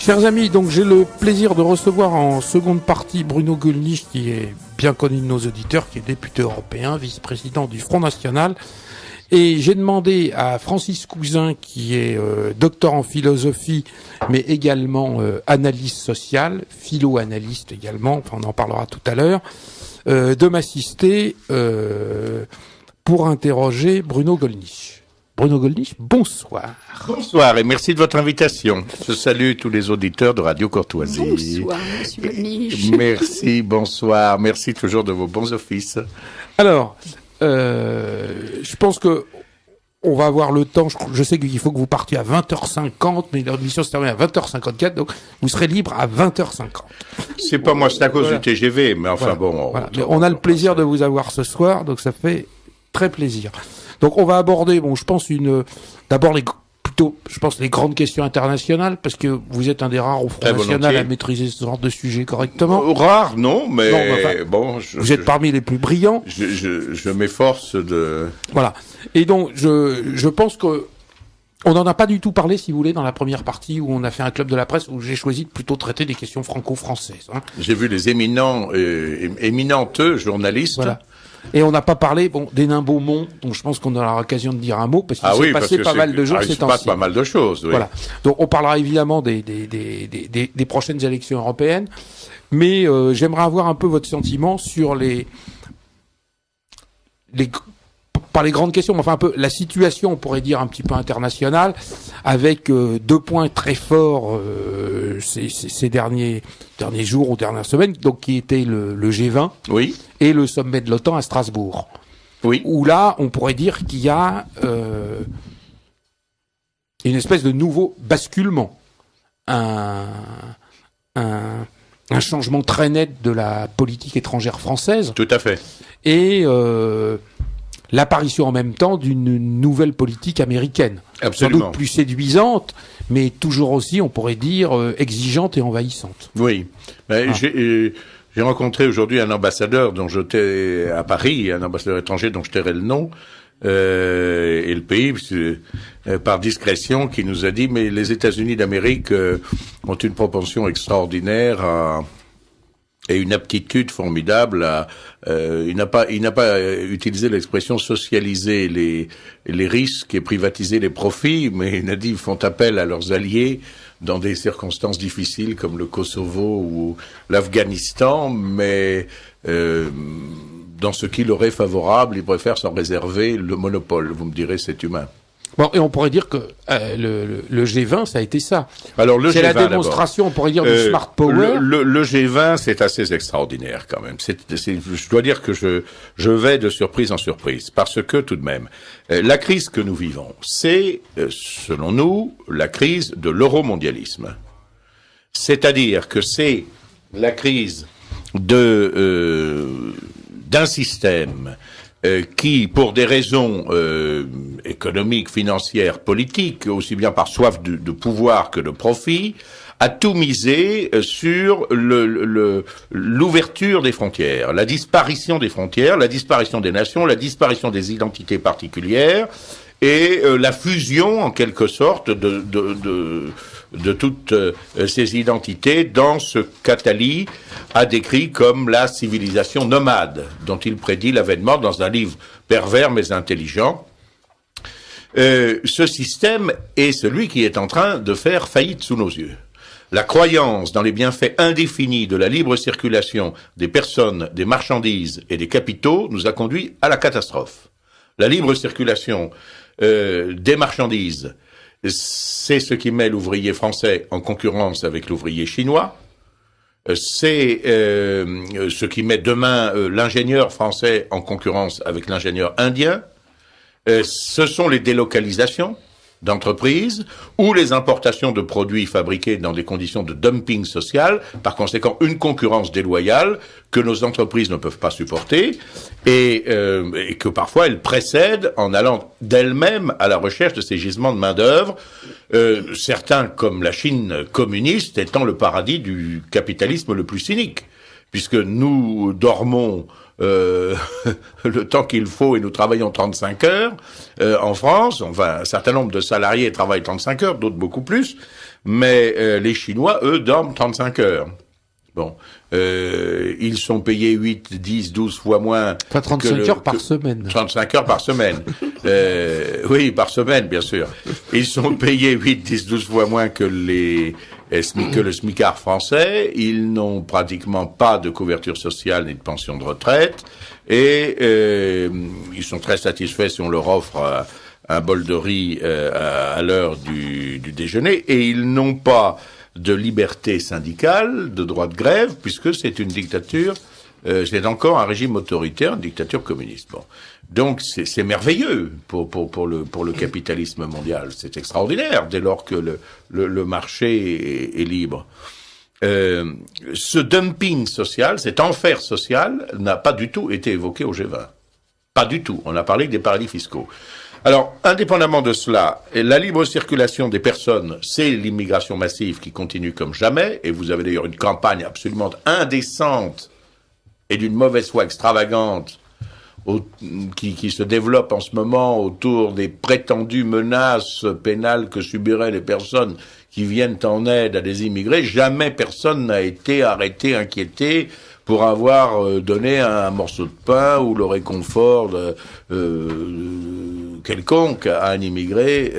Chers amis, donc j'ai le plaisir de recevoir en seconde partie Bruno Gollnisch, qui est bien connu de nos auditeurs, qui est député européen, vice-président du Front National. Et j'ai demandé à Francis Cousin, qui est docteur en philosophie, mais également analyste sociale, philo-analyste également, enfin on en parlera tout à l'heure, de m'assister pour interroger Bruno Gollnisch. Bruno Gollnisch, bonsoir. Bonsoir et merci de votre invitation. Je salue tous les auditeurs de Radio Courtoisie. Bonsoir, monsieur Gollnisch. Merci, bonsoir. Merci toujours de vos bons offices. Alors, je pense que on va avoir le temps. Je sais qu'il faut que vous partiez à 20h50, mais l'émission se termine à 20h54, donc vous serez libre à 20h50. C'est pas moi, c'est à cause du TGV, mais enfin bon. Voilà. On a le plaisir de vous avoir ce soir, donc ça fait très plaisir. Donc on va aborder, je pense d'abord les grandes questions internationales, parce que vous êtes un des rares au Front National à maîtriser ce genre de sujet correctement. Rare, non, mais bon. Vous êtes parmi les plus brillants. Je m'efforce de. Voilà. Et donc je pense que on n'en a pas du tout parlé, si vous voulez, dans la première partie où on a fait un club de la presse où j'ai choisi de plutôt traiter des questions franco-françaises. J'ai vu les éminentes journalistes. Voilà. Et on n'a pas parlé, des nains Beaumont, donc je pense qu'on aura l'occasion de dire un mot, parce qu'il s'est passé pas mal de jours ces temps-ci. Il se passe pas mal de choses, oui. Voilà. Donc on parlera évidemment des prochaines élections européennes, mais j'aimerais avoir un peu votre sentiment sur pas les grandes questions, mais enfin un peu la situation, on pourrait dire un petit peu internationale, avec deux points très forts ces derniers jours ou dernières semaines, donc qui étaient le G20 oui. et le sommet de l'OTAN à Strasbourg. Oui. Où là, on pourrait dire qu'il y a une espèce de nouveau basculement, un changement très net de la politique étrangère française. Tout à fait. Et l'apparition en même temps d'une nouvelle politique américaine. Absolument. Sans doute plus séduisante, mais toujours aussi, on pourrait dire, exigeante et envahissante. Oui. J'ai rencontré aujourd'hui un ambassadeur dont j'étais à Paris, un ambassadeur étranger dont je tairai le nom, et le pays, par discrétion, qui nous a dit, mais les États-Unis d'Amérique ont une propension extraordinaire et une aptitude formidable il n'a pas utilisé l'expression socialiser les risques et privatiser les profits, mais il a dit ils font appel à leurs alliés dans des circonstances difficiles comme le Kosovo ou l'Afghanistan, mais dans ce qui leur est favorable, ils préfèrent s'en réserver le monopole. Vous me direz, c'est humain. Bon, et on pourrait dire que le G20, ça a été ça. Alors c'est la démonstration, on pourrait dire, du smart power. Le G20, c'est assez extraordinaire quand même. Je dois dire que je vais de surprise en surprise, parce que tout de même, la crise que nous vivons, c'est, selon nous, la crise de l'euromondialisme. C'est-à-dire que c'est la crise d'un système qui, pour des raisons économiques, financières, politiques, aussi bien par soif de pouvoir que de profit, a tout misé sur l'ouverture des frontières, la disparition des frontières, la disparition des nations, la disparition des identités particulières et la fusion, en quelque sorte, de toutes ces identités dans ce qu'Attali a décrit comme la civilisation nomade, dont il prédit l'avènement dans un livre pervers mais intelligent. Ce système est celui qui est en train de faire faillite sous nos yeux. La croyance dans les bienfaits indéfinis de la libre circulation des personnes, des marchandises et des capitaux nous a conduit à la catastrophe. La libre circulation des marchandises, c'est ce qui met l'ouvrier français en concurrence avec l'ouvrier chinois. C'est ce qui met demain l'ingénieur français en concurrence avec l'ingénieur indien. Ce sont les délocalisations d'entreprises ou les importations de produits fabriqués dans des conditions de dumping social, par conséquent une concurrence déloyale que nos entreprises ne peuvent pas supporter et que parfois elles précèdent en allant d'elles-mêmes à la recherche de ces gisements de main-d'œuvre, certains comme la Chine communiste étant le paradis du capitalisme le plus cynique, puisque nous dormons le temps qu'il faut et nous travaillons 35 heures en France. Enfin, un certain nombre de salariés travaillent 35 heures, d'autres beaucoup plus. Mais les Chinois, eux, dorment 35 heures. Bon, ils sont payés 8, 10, 12 fois moins. Enfin, 35 heures par semaine. 35 heures par semaine. Oui, par semaine, bien sûr. Ils sont payés 8, 10, 12 fois moins que le SMICAR français. Ils n'ont pratiquement pas de couverture sociale ni de pension de retraite. Et ils sont très satisfaits si on leur offre un bol de riz à l'heure du déjeuner. Et ils n'ont pas de liberté syndicale, de droit de grève, puisque c'est une dictature, c'est encore un régime autoritaire, une dictature communiste. Bon. Donc c'est merveilleux pour le capitalisme mondial. C'est extraordinaire dès lors que le marché est libre. Ce dumping social, cet enfer social, n'a pas du tout été évoqué au G20. Pas du tout. On a parlé des paradis fiscaux. Alors, indépendamment de cela, la libre circulation des personnes, c'est l'immigration massive qui continue comme jamais, et vous avez d'ailleurs une campagne absolument indécente et d'une mauvaise foi extravagante qui se développe en ce moment autour des prétendues menaces pénales que subiraient les personnes qui viennent en aide à des immigrés. Jamais personne n'a été arrêté, inquiété pour avoir donné un morceau de pain ou le réconfort quelconque à un immigré,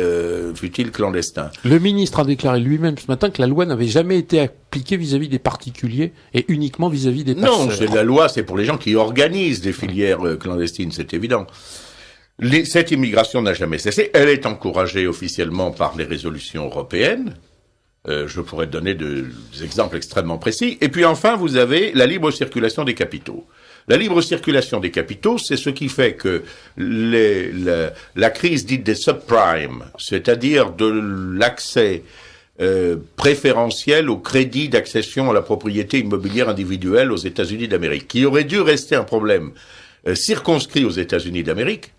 fût-il clandestin. Le ministre a déclaré lui-même ce matin que la loi n'avait jamais été appliquée vis-à-vis des particuliers et uniquement vis-à-vis des passeurs. Non, la loi, c'est pour les gens qui organisent des filières clandestines, c'est évident. Cette immigration n'a jamais cessé. Elle est encouragée officiellement par les résolutions européennes. Je pourrais donner des exemples extrêmement précis. Et puis enfin, vous avez la libre circulation des capitaux. La libre circulation des capitaux, c'est ce qui fait que la crise dite des subprimes, c'est-à-dire de l'accès préférentiel au crédit d'accession à la propriété immobilière individuelle aux États-Unis d'Amérique, qui aurait dû rester un problème circonscrit aux États-Unis d'Amérique,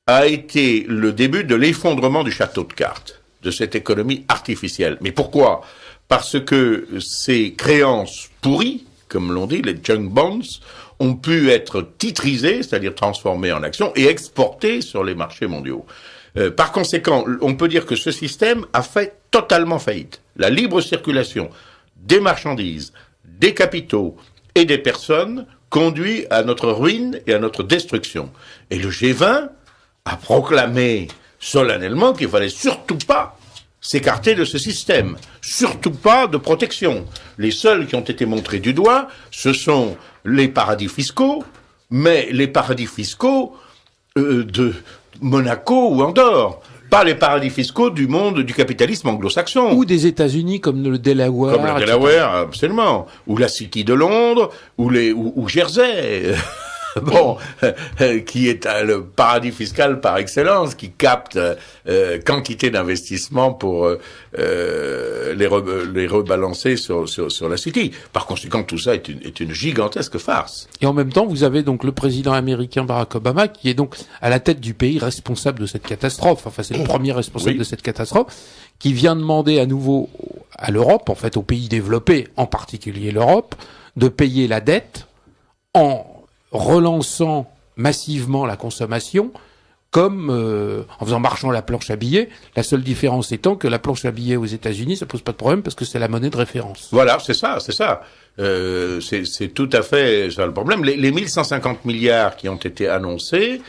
a été le début de l'effondrement du château de cartes, de cette économie artificielle. Mais pourquoi ? Parce que ces créances pourries, comme l'on dit, les junk bonds, ont pu être titrisées, c'est-à-dire transformées en actions, et exportées sur les marchés mondiaux. Par conséquent, on peut dire que ce système a fait totalement faillite. La libre circulation des marchandises, des capitaux et des personnes conduit à notre ruine et à notre destruction. Et le G20 a proclamé solennellement qu'il fallait surtout pas s'écarter de ce système, surtout pas de protection. Les seuls qui ont été montrés du doigt, ce sont les paradis fiscaux, mais les paradis fiscaux de Monaco ou Andorre, pas les paradis fiscaux du monde du capitalisme anglo-saxon. Ou des États-Unis comme le Delaware. Comme le Delaware, absolument. Ou la City de Londres, ou Jersey. Bon, qui est le paradis fiscal par excellence, qui capte quantité d'investissements pour les rebalancer sur la City. Par conséquent, tout ça est une gigantesque farce. Et en même temps, vous avez donc le président américain Barack Obama, qui est donc à la tête du pays responsable de cette catastrophe. Enfin, c'est le premier responsable de cette catastrophe, qui vient demander à nouveau à l'Europe, en fait aux pays développés, en particulier l'Europe, de payer la dette en relançant massivement la consommation, comme en faisant marchand la planche à billets. La seule différence étant que la planche à billets aux États-Unis, ça pose pas de problème parce que c'est la monnaie de référence. Voilà, c'est ça. C'est tout à fait ça le problème. Les 1150 milliards qui ont été annoncés,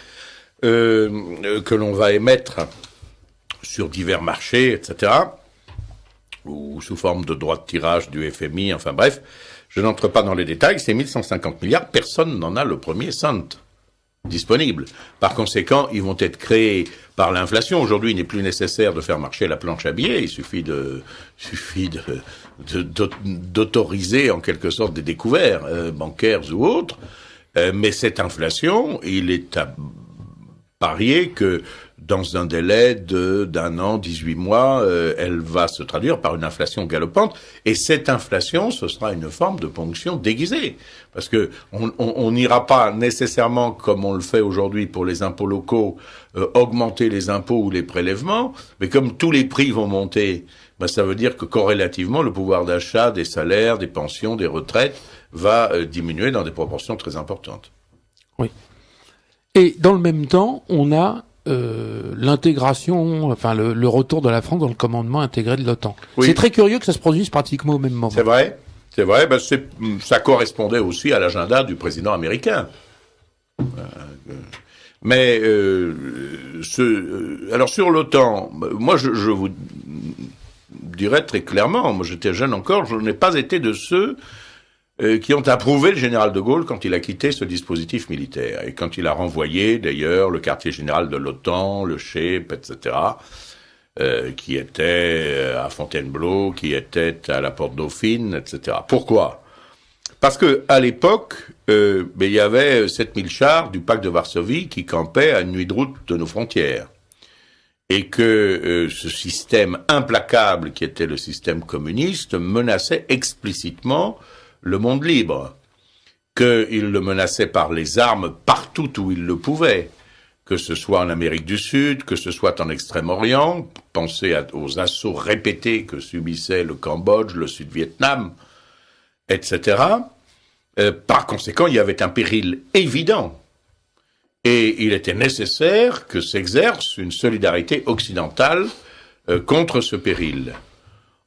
que l'on va émettre sur divers marchés, etc., ou sous forme de droits de tirage du FMI, enfin bref, je n'entre pas dans les détails, ces 1150 milliards, personne n'en a le premier cent disponible. Par conséquent, ils vont être créés par l'inflation. Aujourd'hui, il n'est plus nécessaire de faire marcher la planche à billets, il suffit d'autoriser en quelque sorte des découverts bancaires ou autres. Mais cette inflation, il est à parier que dans un délai d'un an, 18 mois, elle va se traduire par une inflation galopante. Et cette inflation, ce sera une forme de ponction déguisée. Parce que on n'ira pas nécessairement, comme on le fait aujourd'hui pour les impôts locaux, augmenter les impôts ou les prélèvements. Mais comme tous les prix vont monter, ça veut dire que corrélativement, le pouvoir d'achat des salaires, des pensions, des retraites va diminuer dans des proportions très importantes. Oui. Et dans le même temps, on a l'intégration, enfin le retour de la France dans le commandement intégré de l'OTAN. Oui. C'est très curieux que ça se produise pratiquement au même moment. C'est vrai. Ça correspondait aussi à l'agenda du président américain. Mais alors sur l'OTAN, moi je vous dirais très clairement, moi j'étais jeune encore, je n'ai pas été de ceux qui ont approuvé le général de Gaulle quand il a quitté ce dispositif militaire et quand il a renvoyé d'ailleurs le quartier général de l'OTAN, le CHEP, etc., qui était à Fontainebleau, qui était à la Porte Dauphine, etc. Pourquoi ? Parce que à l'époque, il y avait 7000 chars du pacte de Varsovie qui campaient à une nuit de route de nos frontières. Et que ce système implacable qui était le système communiste menaçait explicitement le monde libre. Qu'il le menaçait par les armes partout où il le pouvait. Que ce soit en Amérique du Sud, que ce soit en Extrême-Orient, pensez aux assauts répétés que subissait le Cambodge, le Sud-Vietnam, etc. Par conséquent, il y avait un péril évident. Et il était nécessaire que s'exerce une solidarité occidentale contre ce péril.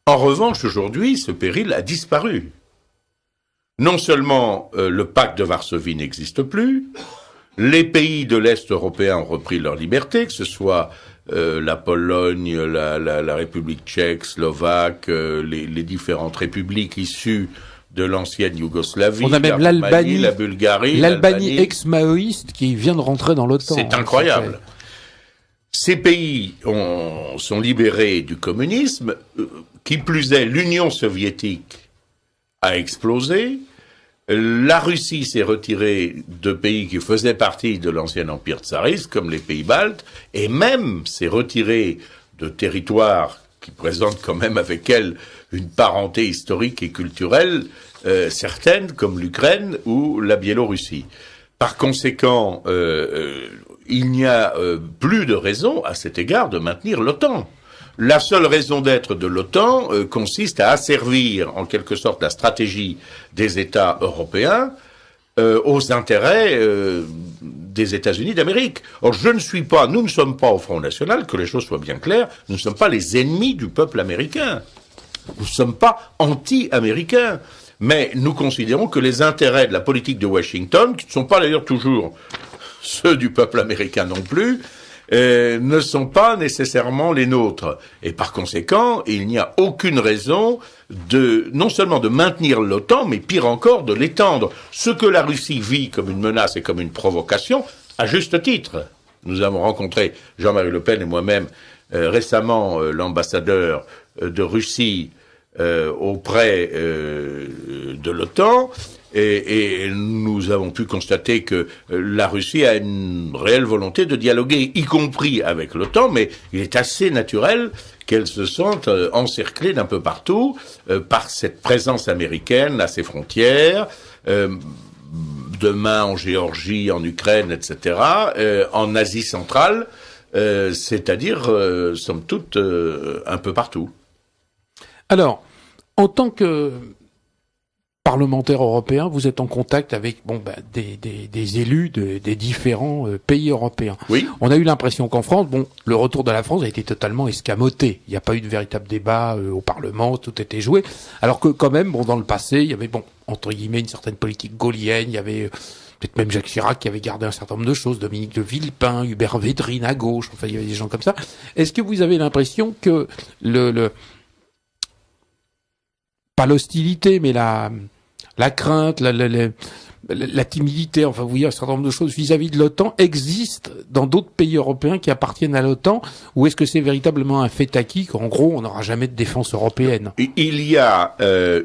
En revanche, aujourd'hui, ce péril a disparu. Non seulement le pacte de Varsovie n'existe plus, les pays de l'Est européen ont repris leur liberté, que ce soit la Pologne, la République tchèque, slovaque, les différentes républiques issues de l'ancienne Yougoslavie, on a même l'Albanie, la Bulgarie, l'Albanie ex-maoïste qui vient de rentrer dans l'OTAN. C'est incroyable. Ces pays sont libérés du communisme. Qui plus est, l'Union soviétique a explosé. La Russie s'est retirée de pays qui faisaient partie de l'ancien empire tsariste, comme les pays baltes, et même s'est retirée de territoires qui présentent quand même avec elle une parenté historique et culturelle certaine, comme l'Ukraine ou la Biélorussie. Par conséquent, il n'y a plus de raison à cet égard de maintenir l'OTAN. La seule raison d'être de l'OTAN consiste à asservir en quelque sorte la stratégie des États européens aux intérêts des États-Unis d'Amérique. Or, nous ne sommes pas au Front National, que les choses soient bien claires, nous ne sommes pas les ennemis du peuple américain. Nous ne sommes pas anti-américains. Mais nous considérons que les intérêts de la politique de Washington, qui ne sont pas d'ailleurs toujours ceux du peuple américain non plus, ne sont pas nécessairement les nôtres. Et par conséquent, il n'y a aucune raison non seulement de maintenir l'OTAN, mais pire encore, de l'étendre. Ce que la Russie vit comme une menace et comme une provocation, à juste titre. Nous avons rencontré, Jean-Marie Le Pen et moi-même, récemment l'ambassadeur de Russie auprès de l'OTAN, et nous avons pu constater que la Russie a une réelle volonté de dialoguer, y compris avec l'OTAN, mais il est assez naturel qu'elle se sente encerclée d'un peu partout par cette présence américaine à ses frontières, demain en Géorgie, en Ukraine, etc., en Asie centrale, c'est-à-dire, somme toute, un peu partout. Alors, en tant que parlementaire européen, vous êtes en contact avec des élus des différents pays européens. Oui. On a eu l'impression qu'en France, le retour de la France a été totalement escamoté. Il n'y a pas eu de véritable débat au Parlement, tout était joué. Alors que quand même, dans le passé, il y avait entre guillemets une certaine politique gaullienne, il y avait peut-être même Jacques Chirac qui avait gardé un certain nombre de choses, Dominique de Villepin, Hubert Védrine à gauche, enfin il y avait des gens comme ça. Est-ce que vous avez l'impression que pas l'hostilité, mais la crainte, la timidité, enfin vous voyez un certain nombre de choses vis-à-vis de l'OTAN existent dans d'autres pays européens qui appartiennent à l'OTAN, ou est-ce que c'est véritablement un fait acquis qu'en gros on n'aura jamais de défense européenne? Il y a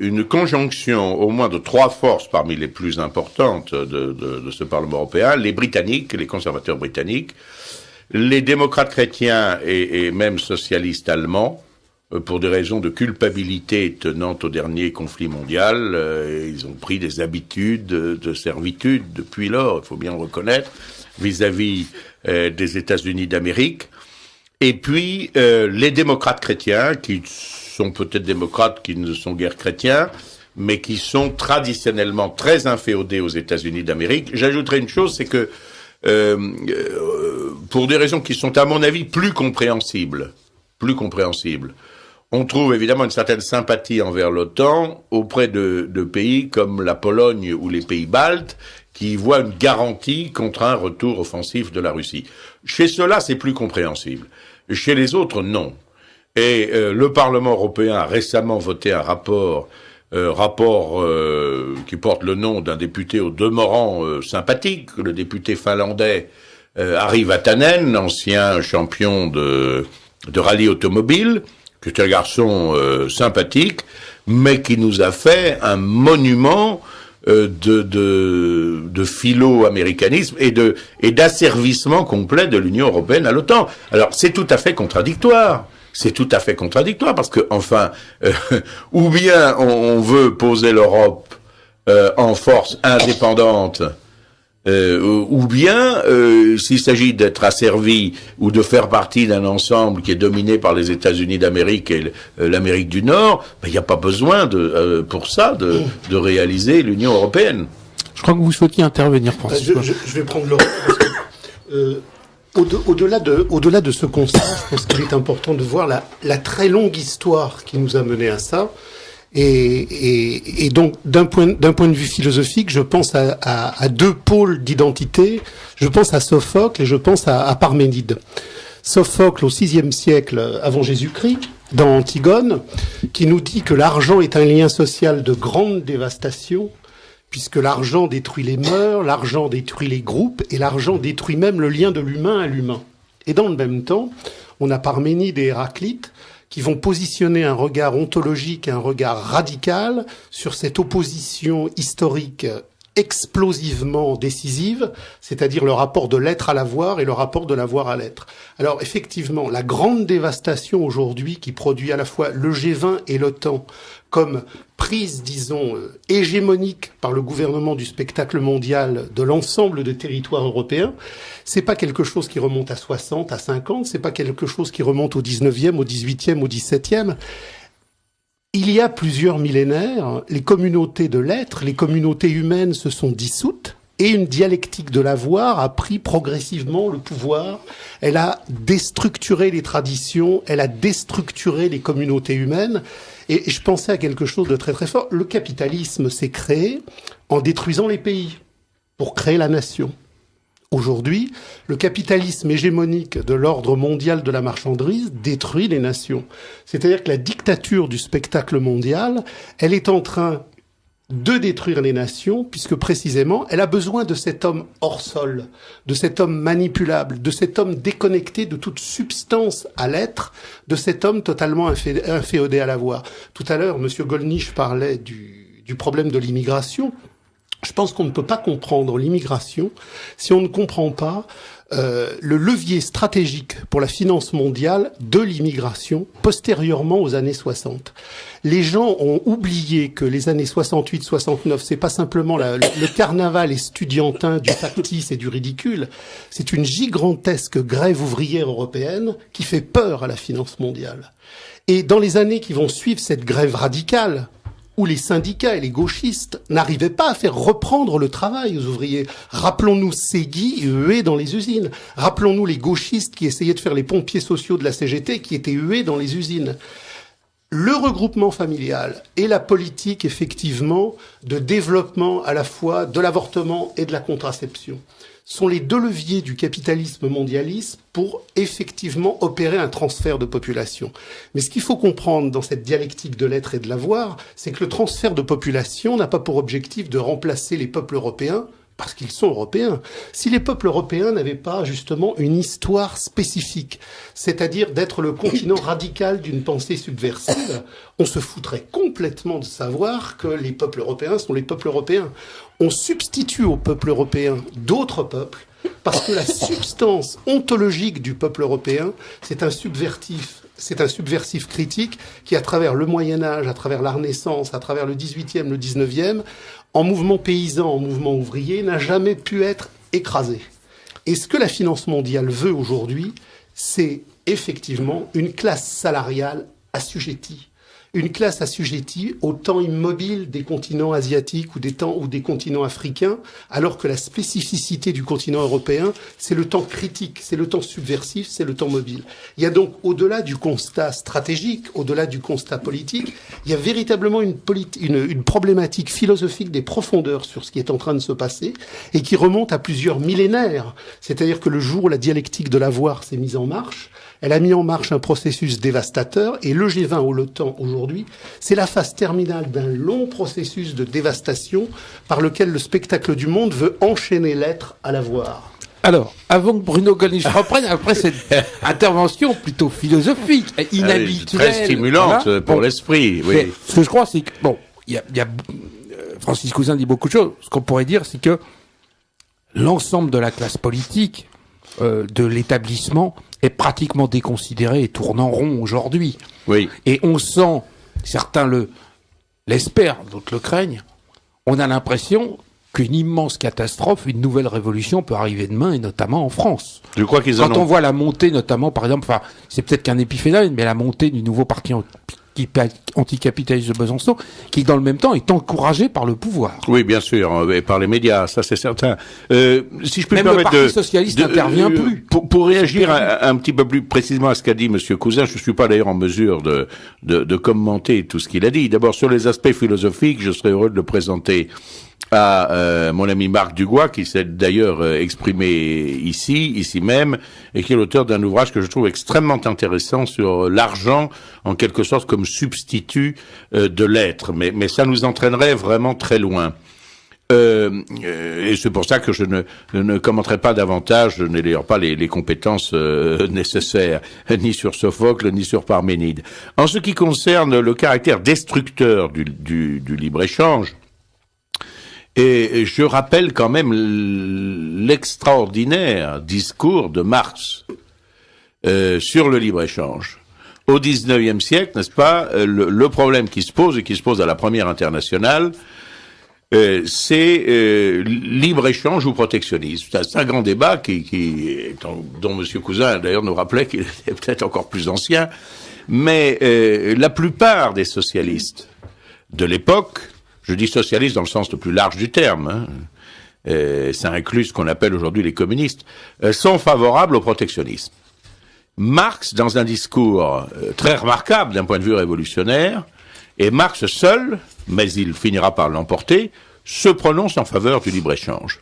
une conjonction au moins de 3 forces parmi les plus importantes de ce Parlement européen, les Britanniques, les conservateurs britanniques, les démocrates chrétiens et même socialistes allemands, pour des raisons de culpabilité tenant au dernier conflit mondial. Ils ont pris des habitudes de servitude depuis lors, il faut bien le reconnaître, vis-à-vis des États-Unis d'Amérique. Et puis les démocrates chrétiens, qui sont peut-être démocrates qui ne sont guère chrétiens, mais qui sont traditionnellement très inféodés aux États-Unis d'Amérique. J'ajouterai une chose, c'est que pour des raisons qui sont, à mon avis, plus compréhensibles. On trouve évidemment une certaine sympathie envers l'OTAN auprès de pays comme la Pologne ou les pays baltes, qui voient une garantie contre un retour offensif de la Russie. Chez ceux-là, c'est plus compréhensible. Chez les autres, non. Et le Parlement européen a récemment voté un rapport qui porte le nom d'un député au demeurant sympathique, le député finlandais Ari Vatanen, ancien champion de rallye automobile, qui est un garçon sympathique, mais qui nous a fait un monument de philo-américanisme et d'asservissement complet de l'Union européenne à l'OTAN. Alors, c'est tout à fait contradictoire. Parce que, enfin, ou bien on veut poser l'Europe en force indépendante, ou bien, s'il s'agit d'être asservi ou de faire partie d'un ensemble qui est dominé par les États-Unis d'Amérique et l'Amérique du Nord, il n'y a pas besoin pour ça de réaliser l'Union européenne. Je crois que vous souhaitiez intervenir, François. Je vais prendre le relais. Au-delà de ce constat, je pense qu'il est important de voir la très longue histoire qui nous a mené à ça. Et donc, d'un point de vue philosophique, je pense à deux pôles d'identité. Je pense à Sophocle et je pense à Parménide. Sophocle, au VIe siècle avant Jésus-Christ, dans Antigone, qui nous dit que l'argent est un lien social de grande dévastation, puisque l'argent détruit les mœurs, l'argent détruit les groupes, et l'argent détruit même le lien de l'humain à l'humain. Et dans le même temps, on a Parménide et Héraclite, qui vont positionner un regard ontologique, un regard radical sur cette opposition historique explosivement décisive, c'est-à-dire le rapport de l'être à l'avoir et le rapport de l'avoir à l'être. Alors effectivement, la grande dévastation aujourd'hui qui produit à la fois le G20 et l'OTAN comme prise, disons, hégémonique par le gouvernement du spectacle mondial de l'ensemble des territoires européens, c'est pas quelque chose qui remonte à 60, à 50, c'est pas quelque chose qui remonte au 19e, au 18e, au 17e. Il y a plusieurs millénaires, les communautés de l'être, les communautés humaines se sont dissoutes et une dialectique de l'avoir a pris progressivement le pouvoir. Elle a déstructuré les traditions, elle a déstructuré les communautés humaines. Et je pensais à quelque chose de très très fort. Le capitalisme s'est créé en détruisant les pays pour créer la nation. Aujourd'hui, le capitalisme hégémonique de l'ordre mondial de la marchandise détruit les nations. C'est-à-dire que la dictature du spectacle mondial, elle est en train de détruire les nations, puisque précisément, elle a besoin de cet homme hors sol, de cet homme manipulable, de cet homme déconnecté de toute substance à l'être, de cet homme totalement inféodé à l'avoir. Tout à l'heure, M. Gollnisch parlait du problème de l'immigration. Je pense qu'on ne peut pas comprendre l'immigration si on ne comprend pas le levier stratégique pour la finance mondiale de l'immigration postérieurement aux années 60. Les gens ont oublié que les années 68-69, c'est pas simplement le carnaval estudiantin du factice et du ridicule, c'est une gigantesque grève ouvrière européenne qui fait peur à la finance mondiale. Et dans les années qui vont suivre cette grève radicale, où les syndicats et les gauchistes n'arrivaient pas à faire reprendre le travail aux ouvriers. Rappelons-nous Segui hué dans les usines. Rappelons-nous les gauchistes qui essayaient de faire les pompiers sociaux de la CGT qui étaient hués dans les usines. Le regroupement familial et la politique, effectivement, de développement à la fois de l'avortement et de la contraception sont les deux leviers du capitalisme mondialiste pour effectivement opérer un transfert de population. Mais ce qu'il faut comprendre dans cette dialectique de l'être et de l'avoir, c'est que le transfert de population n'a pas pour objectif de remplacer les peuples européens, parce qu'ils sont européens. Si les peuples européens n'avaient pas justement une histoire spécifique, c'est-à-dire d'être le continent radical d'une pensée subversive, on se foutrait complètement de savoir que les peuples européens sont les peuples européens. On substitue aux peuples européens d'autres peuples, parce que la substance ontologique du peuple européen, c'est un subversif critique qui, à travers le Moyen-Âge, à travers la Renaissance, à travers le 18e, le 19e, en mouvement paysan, en mouvement ouvrier, n'a jamais pu être écrasé. Et ce que la finance mondiale veut aujourd'hui, c'est effectivement une classe salariale assujettie. une classe assujettie au temps immobile des continents asiatiques ou des continents africains, alors que la spécificité du continent européen, c'est le temps critique, c'est le temps subversif, c'est le temps mobile. Il y a donc, au-delà du constat stratégique, au-delà du constat politique, il y a véritablement une problématique philosophique des profondeurs sur ce qui est en train de se passer et qui remonte à plusieurs millénaires. C'est-à-dire que le jour où la dialectique de l'avoir s'est mise en marche, elle a mis en marche un processus dévastateur, et le G20 ou l'OTAN aujourd'hui, c'est la phase terminale d'un long processus de dévastation par lequel le spectacle du monde veut enchaîner l'être à l'avoir. Alors, avant que Bruno Gollnisch reprenne, après cette intervention plutôt philosophique, inhabituelle, très stimulante pour l'esprit, oui. Ce que je crois, c'est que, bon, Francis Cousin dit beaucoup de choses. Ce qu'on pourrait dire, c'est que l'ensemble de la classe politique, de l'établissement, est pratiquement déconsidéré et tourne en rond aujourd'hui. Oui. Et on sent, certains l'espèrent, d'autres le craignent, on a l'impression qu'une immense catastrophe, une nouvelle révolution peut arriver demain, et notamment en France. Je crois qu'ils Quand on voit la montée, notamment, par exemple, enfin, c'est peut-être qu'un épiphénomène, mais la montée du nouveau parti anticapitaliste de Besançon, qui dans le même temps est encouragé par le pouvoir. Oui, bien sûr, et par les médias, ça c'est certain. Si je peux Même me permettre le Parti socialiste n'intervient plus. Pour réagir un petit peu plus précisément à ce qu'a dit Monsieur Cousin, je suis pas d'ailleurs en mesure de commenter tout ce qu'il a dit. D'abord, sur les aspects philosophiques, je serais heureux de le présenter à mon ami Marc Dugois, qui s'est d'ailleurs exprimé ici même, et qui est l'auteur d'un ouvrage que je trouve extrêmement intéressant sur l'argent, en quelque sorte comme substitut de l'être. Mais ça nous entraînerait vraiment très loin. Et c'est pour ça que je ne commenterai pas davantage, je n'ai d'ailleurs pas les compétences nécessaires, ni sur Sophocle, ni sur Parménide. En ce qui concerne le caractère destructeur du libre-échange, et je rappelle quand même l'extraordinaire discours de Marx sur le libre-échange. Au XIXe siècle, n'est-ce pas, le problème qui se pose, et qui se pose à la première internationale, c'est libre-échange ou protectionnisme. C'est un grand débat dont M. Cousin d'ailleurs nous rappelait qu'il était peut-être encore plus ancien, mais la plupart des socialistes de l'époque, je dis socialistes dans le sens le plus large du terme, ça inclut ce qu'on appelle aujourd'hui les communistes, sont favorables au protectionnisme. Marx, dans un discours très remarquable d'un point de vue révolutionnaire, et Marx seul, mais il finira par l'emporter, se prononce en faveur du libre-échange.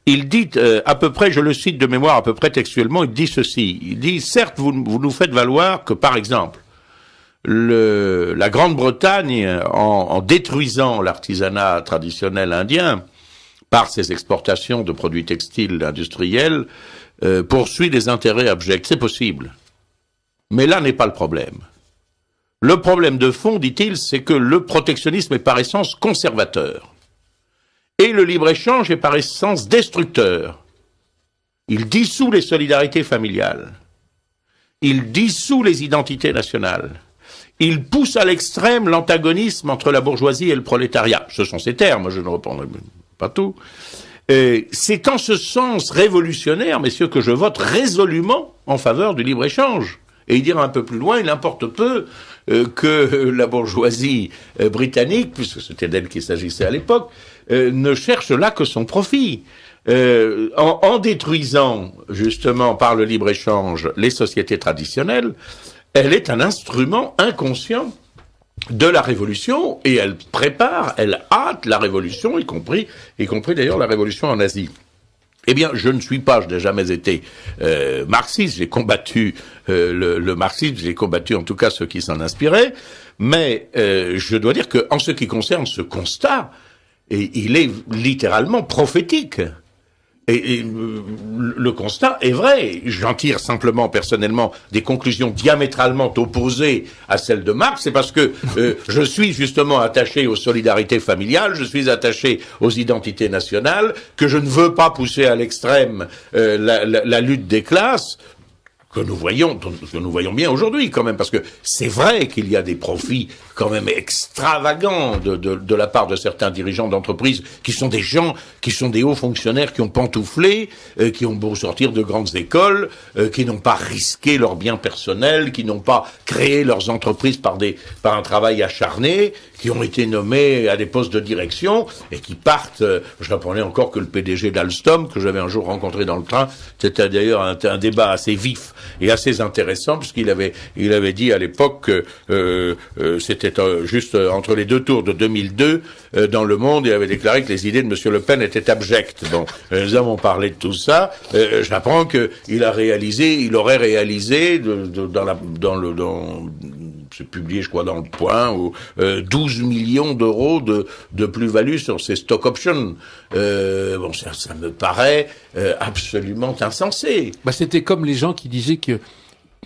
Il dit à peu près, je le cite de mémoire à peu près textuellement, il dit ceci, il dit, certes, vous nous faites valoir que, par exemple, la Grande-Bretagne, en détruisant l'artisanat traditionnel indien par ses exportations de produits textiles industriels, poursuit des intérêts abjects. C'est possible. Mais là n'est pas le problème. Le problème de fond, dit-il, c'est que le protectionnisme est par essence conservateur. Et le libre-échange est par essence destructeur. Il dissout les solidarités familiales. Il dissout les identités nationales. Il pousse à l'extrême l'antagonisme entre la bourgeoisie et le prolétariat. Ce sont ces termes, je ne reprendrai pas tout. C'est en ce sens révolutionnaire, messieurs, que je vote résolument en faveur du libre-échange. Et il dira un peu plus loin, il importe peu que la bourgeoisie britannique, puisque c'était d'elle qu'il s'agissait à l'époque, ne cherche là que son profit. En détruisant, justement, par le libre-échange, les sociétés traditionnelles, elle est un instrument inconscient de la révolution, et elle prépare, elle hâte la révolution, y compris d'ailleurs la révolution en Asie. Eh bien, je ne suis pas, je n'ai jamais été marxiste, j'ai combattu le marxisme, j'ai combattu en tout cas ceux qui s'en inspiraient, mais je dois dire que en ce qui concerne ce constat, il est littéralement prophétique. Et le constat est vrai. J'en tire simplement, personnellement, des conclusions diamétralement opposées à celles de Marx. C'est parce que je suis justement attaché aux solidarités familiales, je suis attaché aux identités nationales, que je ne veux pas pousser à l'extrême la lutte des classes. que nous voyons bien aujourd'hui quand même, parce que c'est vrai qu'il y a des profits quand même extravagants de la part de certains dirigeants d'entreprises qui sont des gens, qui sont des hauts fonctionnaires qui ont pantouflé, qui ont beau sortir de grandes écoles, qui n'ont pas risqué leurs biens personnels, qui n'ont pas créé leurs entreprises par un travail acharné, qui ont été nommés à des postes de direction et qui partent. Je rappelais encore que le PDG d'Alstom, que j'avais un jour rencontré dans le train, c'était d'ailleurs un débat assez vif et assez intéressant, puisqu'il avait dit à l'époque que c'était juste entre les deux tours de 2002 dans Le Monde, il avait déclaré que les idées de Monsieur Le Pen étaient abjectes. Bon, nous avons parlé de tout ça. J'apprends que il aurait réalisé c'est publié, je crois, dans Le Point, 12 millions d'euros de plus-value sur ces stock options. Ça me paraît absolument insensé. C'était comme les gens qui disaient que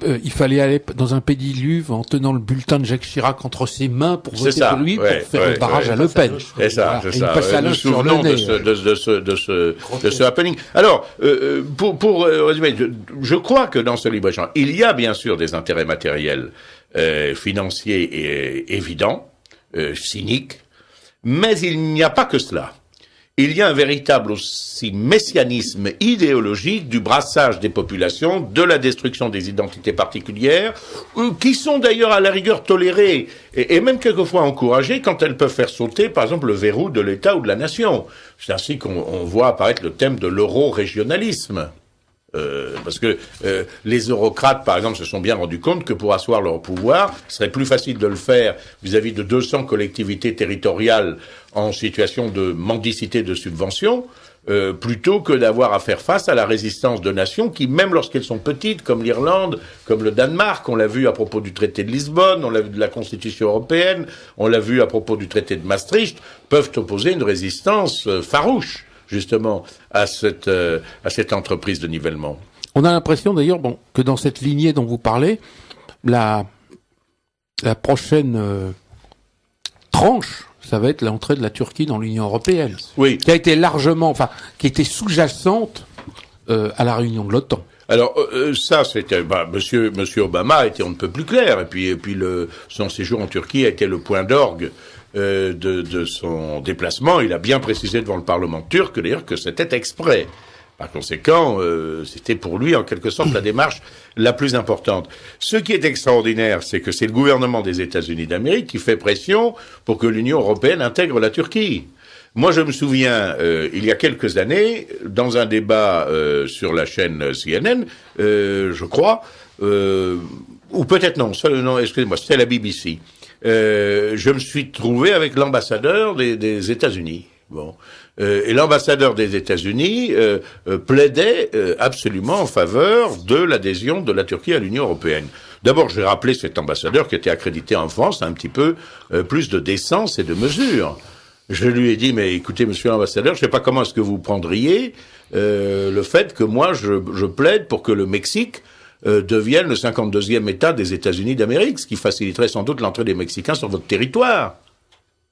il fallait aller dans un pédiluve en tenant le bulletin de Jacques Chirac entre ses mains pour voter pour lui, pour faire le barrage à Le Pen. C'est ça, c'est ça. Nous souvenons de ce happening. Alors, pour résumer, je crois que dans ce libre-échange, il y a bien sûr des intérêts matériels, financiers et évidents, cyniques, mais il n'y a pas que cela. Il y a un véritable aussi messianisme idéologique du brassage des populations, de la destruction des identités particulières, qui sont d'ailleurs à la rigueur tolérées et même quelquefois encouragées quand elles peuvent faire sauter, par exemple, le verrou de l'État ou de la nation. C'est ainsi qu'on voit apparaître le thème de l'euro-régionalisme. Parce que les eurocrates, par exemple, se sont bien rendus compte que pour asseoir leur pouvoir, ce serait plus facile de le faire vis-à-vis de 200 collectivités territoriales en situation de mendicité de subventions, plutôt que d'avoir à faire face à la résistance de nations qui, même lorsqu'elles sont petites, comme l'Irlande, comme le Danemark, on l'a vu à propos du traité de Lisbonne, on l'a vu de la Constitution européenne, on l'a vu à propos du traité de Maastricht, peuvent opposer une résistance farouche, justement, à cette entreprise de nivellement. On a l'impression d'ailleurs, que dans cette lignée dont vous parlez, la prochaine tranche, ça va être l'entrée de la Turquie dans l'Union européenne. Oui. Qui a été qui était sous-jacente à la réunion de l'OTAN. Alors ça, c'était Monsieur Obama était on ne peut plus clair, et puis son séjour en Turquie a été le point d'orgue de son déplacement. Il a bien précisé devant le Parlement turc d'ailleurs que c'était exprès. Par conséquent, c'était pour lui en quelque sorte la démarche la plus importante. Ce qui est extraordinaire, c'est que c'est le gouvernement des États-Unis d'Amérique qui fait pression pour que l'Union européenne intègre la Turquie. Moi, je me souviens, il y a quelques années, dans un débat sur la chaîne CNN, je crois, ou peut-être non, excusez-moi, c'était la BBC. Je me suis trouvé avec l'ambassadeur des États-Unis. Bon, et l'ambassadeur des États-Unis plaidait absolument en faveur de l'adhésion de la Turquie à l'Union européenne. D'abord, j'ai rappelé cet ambassadeur qui était accrédité en France, un petit peu plus de décence et de mesure. Je lui ai dit, mais écoutez, monsieur l'ambassadeur, je ne sais pas comment est-ce que vous prendriez le fait que moi, je plaide pour que le Mexique devienne le 52e État des États-Unis d'Amérique, ce qui faciliterait sans doute l'entrée des Mexicains sur votre territoire.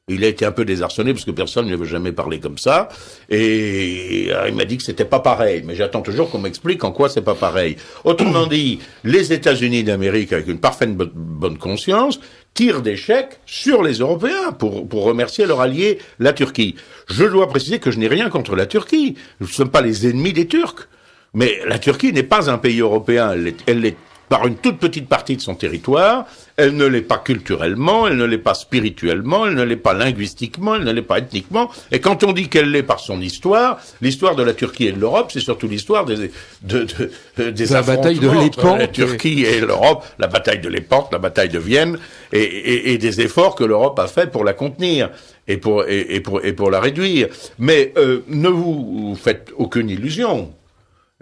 Il a été un peu désarçonné parce que personne ne lui avait jamais parlé comme ça. Et il m'a dit que c'était pas pareil. Mais j'attends toujours qu'on m'explique en quoi c'est pas pareil. Autrement dit, les États-Unis d'Amérique, avec une parfaite bonne conscience, tirent des chèques sur les Européens pour remercier leur allié, la Turquie. Je dois préciser que je n'ai rien contre la Turquie. Nous ne sommes pas les ennemis des Turcs. Mais la Turquie n'est pas un pays européen. Elle l'est par une toute petite partie de son territoire, elle ne l'est pas culturellement, elle ne l'est pas spirituellement, elle ne l'est pas linguistiquement, elle ne l'est pas ethniquement. Et quand on dit qu'elle l'est par son histoire, l'histoire de la Turquie et de l'Europe, c'est surtout l'histoire des la bataille de Lépante, la Turquie et l'Europe, la bataille de Lépante, la bataille de Vienne, et des efforts que l'Europe a fait pour la contenir et pour la réduire. Mais ne vous faites aucune illusion.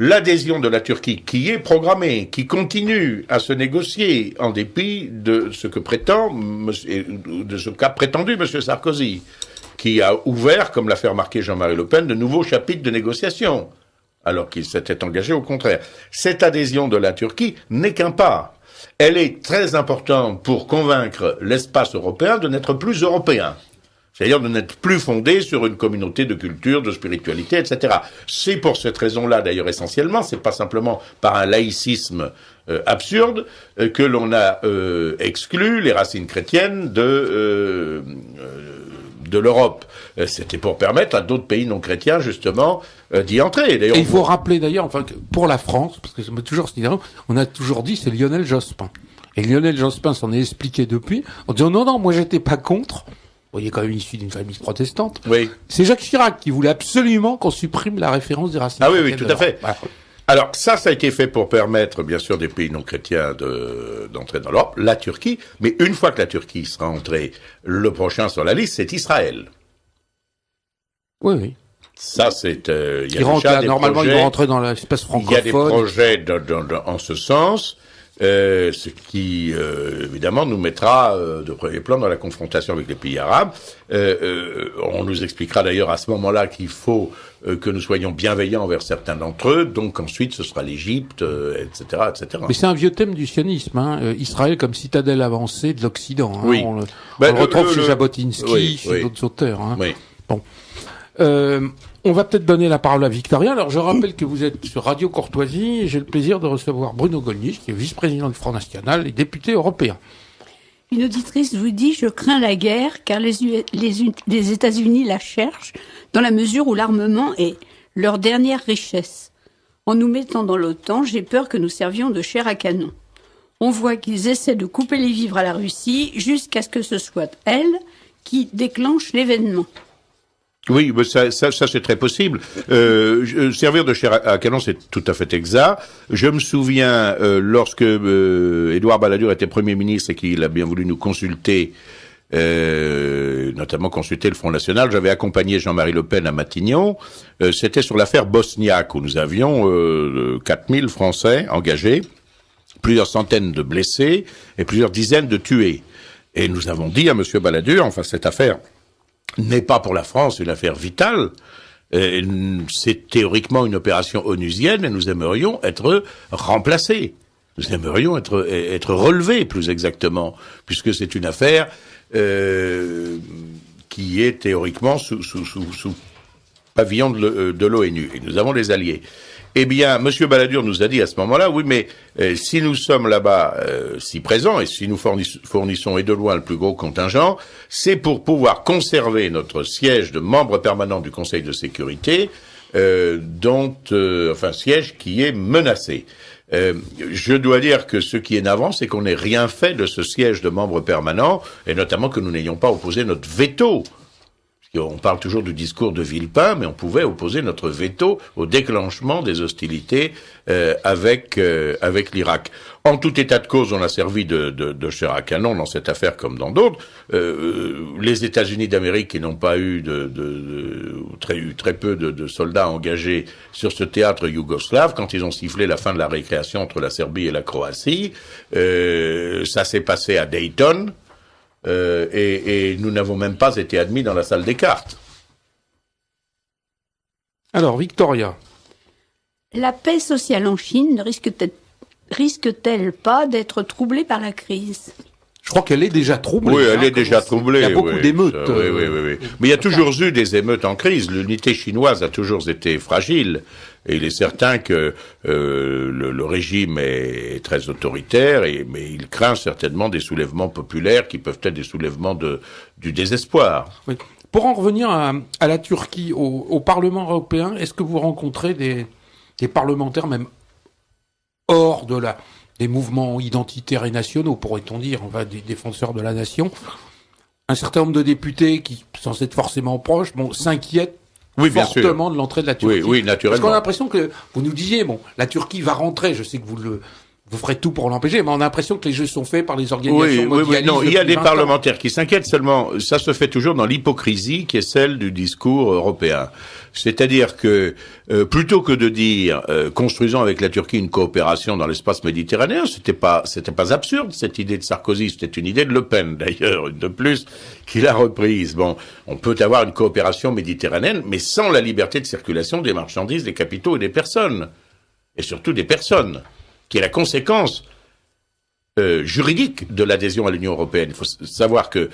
L'adhésion de la Turquie, qui est programmée, qui continue à se négocier en dépit de ce que qu'a prétendu M. Sarkozy, qui a ouvert, comme l'a fait remarquer Jean-Marie Le Pen, de nouveaux chapitres de négociation, alors qu'il s'était engagé au contraire. Cette adhésion de la Turquie n'est qu'un pas. Elle est très importante pour convaincre l'espace européen de n'être plus européen. C'est-à-dire de n'être plus fondé sur une communauté de culture, de spiritualité, etc. C'est pour cette raison-là, d'ailleurs, essentiellement, c'est pas simplement par un laïcisme absurde que l'on a exclu les racines chrétiennes de l'Europe. C'était pour permettre à d'autres pays non chrétiens, justement, d'y entrer. D'ailleurs, et il faut rappeler d'ailleurs, enfin, que pour la France, parce que je me toujours on a toujours dit c'est Lionel Jospin. Et Lionel Jospin s'en est expliqué depuis, en disant non, moi j'étais pas contre. Bon, il est quand même issu d'une famille protestante. Oui. C'est Jacques Chirac qui voulait absolument qu'on supprime la référence des racines chrétiennes. Ah oui, tout à fait. Voilà. Alors, ça a été fait pour permettre, bien sûr, des pays non chrétiens d'entrer dans l'Europe, la Turquie. Mais une fois que la Turquie sera entrée, le prochain sur la liste, c'est Israël. Oui. Ça, c'est... normalement, ils vont rentrer dans l'espace francophone. Il y a des projets en ce sens. Ce qui, évidemment, nous mettra de premier plan dans la confrontation avec les pays arabes. On nous expliquera d'ailleurs à ce moment-là qu'il faut que nous soyons bienveillants envers certains d'entre eux. Donc ensuite, ce sera l'Égypte, etc., etc. Mais c'est un vieux thème du sionisme, hein. Israël comme citadelle avancée de l'Occident. Hein. Oui. On le retrouve chez Jabotinsky, chez d'autres auteurs. Hein. Oui. Bon. On va peut-être donner la parole à Victoria. Alors, je rappelle que vous êtes sur Radio Courtoisie et j'ai le plaisir de recevoir Bruno Gollnisch, qui est vice-président du Front National et député européen. Une auditrice vous dit « Je crains la guerre car les États-Unis la cherchent dans la mesure où l'armement est leur dernière richesse. En nous mettant dans l'OTAN, j'ai peur que nous servions de chair à canon. On voit qu'ils essaient de couper les vivres à la Russie jusqu'à ce que ce soit elle qui déclenche l'événement. » Oui, mais ça c'est très possible. Servir de chair à canon, c'est tout à fait exact. Je me souviens lorsque Édouard Balladur était Premier ministre et qu'il a bien voulu nous consulter, notamment consulter le Front National, j'avais accompagné Jean-Marie Le Pen à Matignon. C'était sur l'affaire bosniaque où nous avions 4000 Français engagés, plusieurs centaines de blessés et plusieurs dizaines de tués. Et nous avons dit à Monsieur Balladur, enfin cette affaire n'est pas pour la France une affaire vitale. C'est théoriquement une opération onusienne et nous aimerions être remplacés. Nous aimerions être relevés, plus exactement, puisque c'est une affaire qui est théoriquement sous pavillon de l'ONU. Et nous avons des alliés. Eh bien, Monsieur Balladur nous a dit à ce moment-là, oui, mais si nous sommes là-bas si présents et si nous fournissons et de loin le plus gros contingent, c'est pour pouvoir conserver notre siège de membre permanent du Conseil de sécurité, siège qui est menacé. Je dois dire que ce qui est navrant, c'est qu'on n'ait rien fait de ce siège de membre permanent, et notamment que nous n'ayons pas opposé notre veto. On parle toujours du discours de Villepin, mais on pouvait opposer notre veto au déclenchement des hostilités avec l'Irak. En tout état de cause, on a servi de chair à canon dans cette affaire comme dans d'autres. Les États-Unis d'Amérique, qui n'ont pas eu très peu de soldats engagés sur ce théâtre yougoslave, quand ils ont sifflé la fin de la récréation entre la Serbie et la Croatie, ça s'est passé à Dayton. Et nous n'avons même pas été admis dans la salle des cartes. Alors, Victoria. La paix sociale en Chine ne risque-t-elle pas d'être troublée par la crise ? Je crois qu'elle est déjà troublée. Oui, elle est déjà troublée. Il y a beaucoup d'émeutes. Oui. Mais il y a toujours eu des émeutes en crise. L'unité chinoise a toujours été fragile. Et il est certain que le régime est très autoritaire, mais il craint certainement des soulèvements populaires qui peuvent être des soulèvements du désespoir. Oui. Pour en revenir à la Turquie, au Parlement européen, est-ce que vous rencontrez des parlementaires même hors des mouvements identitaires et nationaux, pourrait-on dire, des défenseurs de la nation? Un certain nombre de députés qui, sans être forcément proches, s'inquiètent fortement de l'entrée de la Turquie. Oui, naturellement. Parce qu'on a l'impression que, vous nous disiez, la Turquie va rentrer, je sais que vous ferez tout pour l'empêcher, mais on a l'impression que les jeux sont faits par les organisations mondialistes. Non, il y a des parlementaires qui s'inquiètent, seulement ça se fait toujours dans l'hypocrisie qui est celle du discours européen. C'est-à-dire que plutôt que de dire construisons avec la Turquie une coopération dans l'espace méditerranéen, c'était pas absurde cette idée de Sarkozy, c'était une idée de Le Pen d'ailleurs, une de plus qu'il a reprise. Bon, on peut avoir une coopération méditerranéenne, mais sans la liberté de circulation des marchandises, des capitaux et des personnes, et surtout des personnes, qui est la conséquence juridique de l'adhésion à l'Union européenne. Il faut savoir que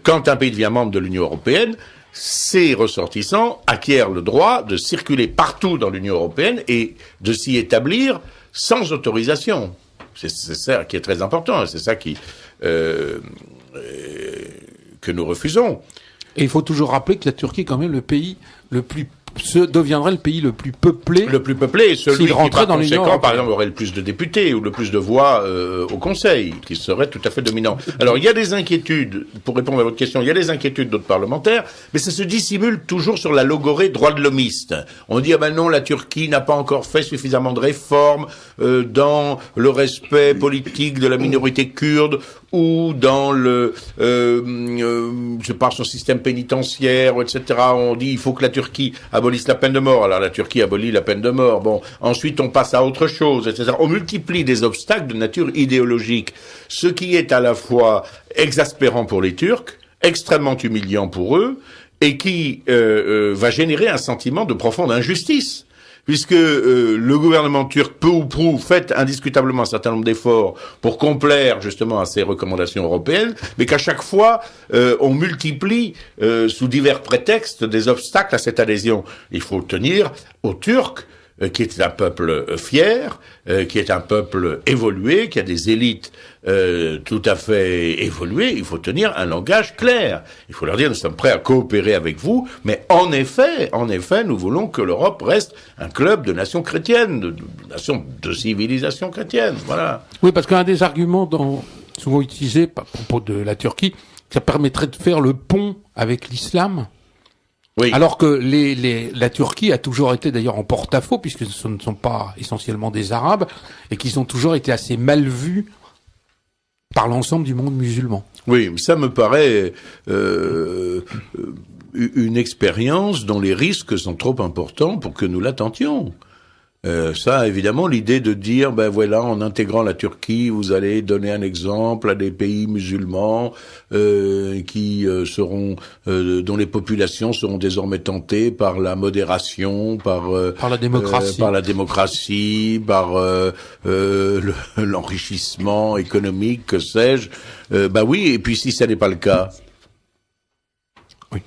quand un pays devient membre de l'Union européenne, ses ressortissants acquièrent le droit de circuler partout dans l'Union européenne et de s'y établir sans autorisation. C'est ça qui est très important. C'est ça que nous refusons. Et il faut toujours rappeler que la Turquie est quand même le pays deviendrait le pays le plus peuplé. Le plus peuplé, et celui qui, par dans conséquent, par exemple, aurait le plus de députés ou le plus de voix au Conseil, qui serait tout à fait dominant. Alors, il y a des inquiétudes, pour répondre à votre question, il y a des inquiétudes d'autres parlementaires, mais ça se dissimule toujours sur la logorée droit de l'homiste. On dit, ah ben non, la Turquie n'a pas encore fait suffisamment de réformes dans le respect politique de la minorité kurde, ou dans son système pénitentiaire, etc. On dit, il faut que la Turquie abolisse la peine de mort. Alors la Turquie abolit la peine de mort. Bon, ensuite on passe à autre chose, etc. On multiplie des obstacles de nature idéologique, ce qui est à la fois exaspérant pour les Turcs, extrêmement humiliant pour eux, et qui va générer un sentiment de profonde injustice. Puisque le gouvernement turc, peu ou prou, fait indiscutablement un certain nombre d'efforts pour complaire justement à ces recommandations européennes, mais qu'à chaque fois, on multiplie, sous divers prétextes, des obstacles à cette adhésion. Il faut tenir aux Turcs, qui est un peuple fier, qui est un peuple évolué, qui a des élites tout à fait évoluées. Il faut tenir un langage clair. Il faut leur dire, nous sommes prêts à coopérer avec vous, mais en effet, nous voulons que l'Europe reste un club de nations chrétiennes, de nations de civilisation chrétienne. Voilà. Oui, parce qu'un des arguments souvent utilisés à propos de la Turquie, ça permettrait de faire le pont avec l'islam. Oui. Alors que la Turquie a toujours été d'ailleurs en porte-à-faux, puisque ce ne sont pas essentiellement des Arabes, et qu'ils ont toujours été assez mal vus par l'ensemble du monde musulman. Oui, ça me paraît une expérience dont les risques sont trop importants pour que nous l'attentions. Ça, évidemment, l'idée de dire, ben voilà, en intégrant la Turquie, vous allez donner un exemple à des pays musulmans qui seront, dont les populations seront désormais tentées par la modération, par la démocratie, par l'enrichissement économique, que sais-je. Ben oui, et puis si ça n'est pas le cas. Oui.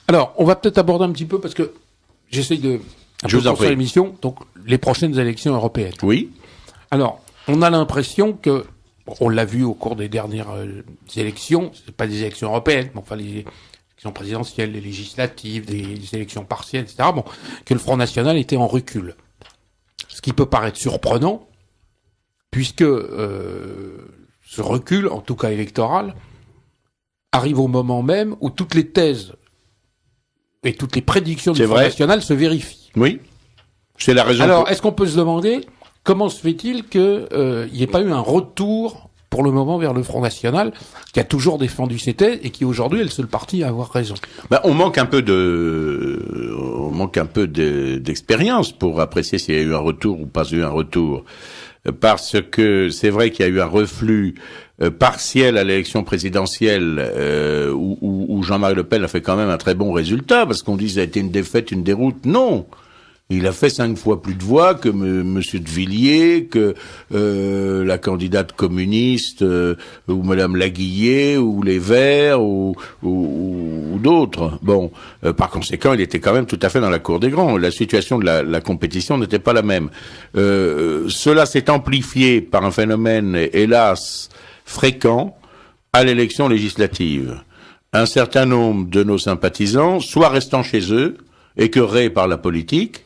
Alors, on va peut-être aborder un petit peu parce que j'essaye de. Je vous en prie. L'émission, donc les prochaines élections européennes. Oui. Alors, on a l'impression que, on l'a vu au cours des dernières élections, c'est pas des élections européennes, mais enfin les élections présidentielles, les législatives, les élections partielles, etc. Bon, que le Front National était en recul. Ce qui peut paraître surprenant, puisque ce recul, en tout cas électoral, arrive au moment même où toutes les thèses et toutes les prédictions du Front National se vérifient. Oui, c'est la raison. Alors, est-ce qu'on peut se demander comment se fait-il qu'il n'y ait pas eu un retour pour le moment vers le Front National, qui a toujours défendu ses thèses et qui aujourd'hui est le seul parti à avoir raison? Ben, on manque un peu d'expérience pour apprécier s'il y a eu un retour ou pas eu un retour, parce que c'est vrai qu'il y a eu un reflux partiel à l'élection présidentielle où Jean-Marie Le Pen a fait quand même un très bon résultat, parce qu'on dit que ça a été une défaite, une déroute. Non, il a fait 5 fois plus de voix que Monsieur de Villiers, que la candidate communiste ou Madame Laguillet ou les Verts ou d'autres. Bon, par conséquent, il était quand même tout à fait dans la cour des grands. La situation de la compétition n'était pas la même. Cela s'est amplifié par un phénomène, hélas, fréquent à l'élection législative. Un certain nombre de nos sympathisants, soit restant chez eux, écœurés par la politique,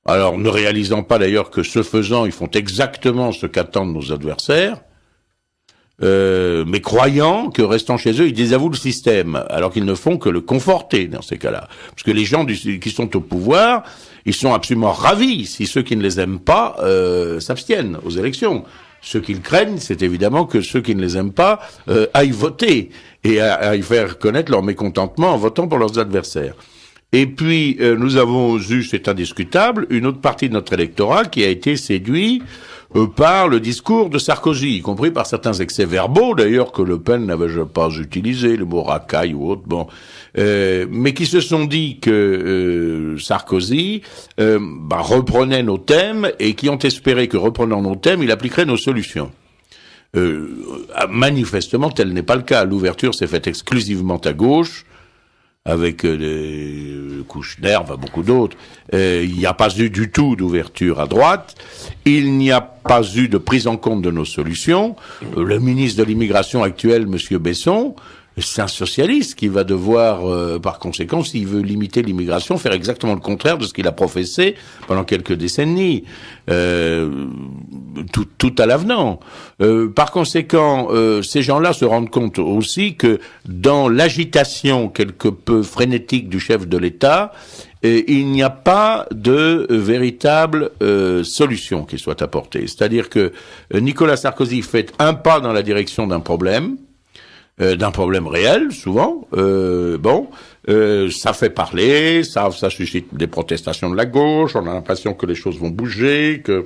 alors ne réalisant pas d'ailleurs que ce faisant, ils font exactement ce qu'attendent nos adversaires, mais croyant que restant chez eux, ils désavouent le système, alors qu'ils ne font que le conforter dans ces cas-là. Parce que les gens qui sont au pouvoir, ils sont absolument ravis si ceux qui ne les aiment pas s'abstiennent aux élections. Ce qu'ils craignent, c'est évidemment que ceux qui ne les aiment pas aillent voter et aillent faire connaître leur mécontentement en votant pour leurs adversaires. Et puis, nous avons eu, c'est indiscutable, une autre partie de notre électorat qui a été séduit par le discours de Sarkozy, y compris par certains excès verbaux, d'ailleurs, que Le Pen n'avait pas utilisé, le mot racaille ou autre, bon, mais qui se sont dit que Sarkozy reprenait nos thèmes et qui ont espéré que, reprenant nos thèmes, il appliquerait nos solutions. Manifestement, tel n'est pas le cas. L'ouverture s'est faite exclusivement à gauche, avec des Kouchner, enfin beaucoup d'autres. Il n'y a pas eu du tout d'ouverture à droite. Il n'y a pas eu de prise en compte de nos solutions. Le ministre de l'immigration actuel, Monsieur Besson, c'est un socialiste qui va devoir, par conséquent, s'il veut limiter l'immigration, faire exactement le contraire de ce qu'il a professé pendant quelques décennies, tout à l'avenant. Par conséquent, ces gens-là se rendent compte aussi que dans l'agitation quelque peu frénétique du chef de l'État, il n'y a pas de véritable solution qui soit apportée. C'est-à-dire que Nicolas Sarkozy fait un pas dans la direction d'un problème réel, souvent. Ça fait parler, ça suscite des protestations de la gauche, on a l'impression que les choses vont bouger, qu'il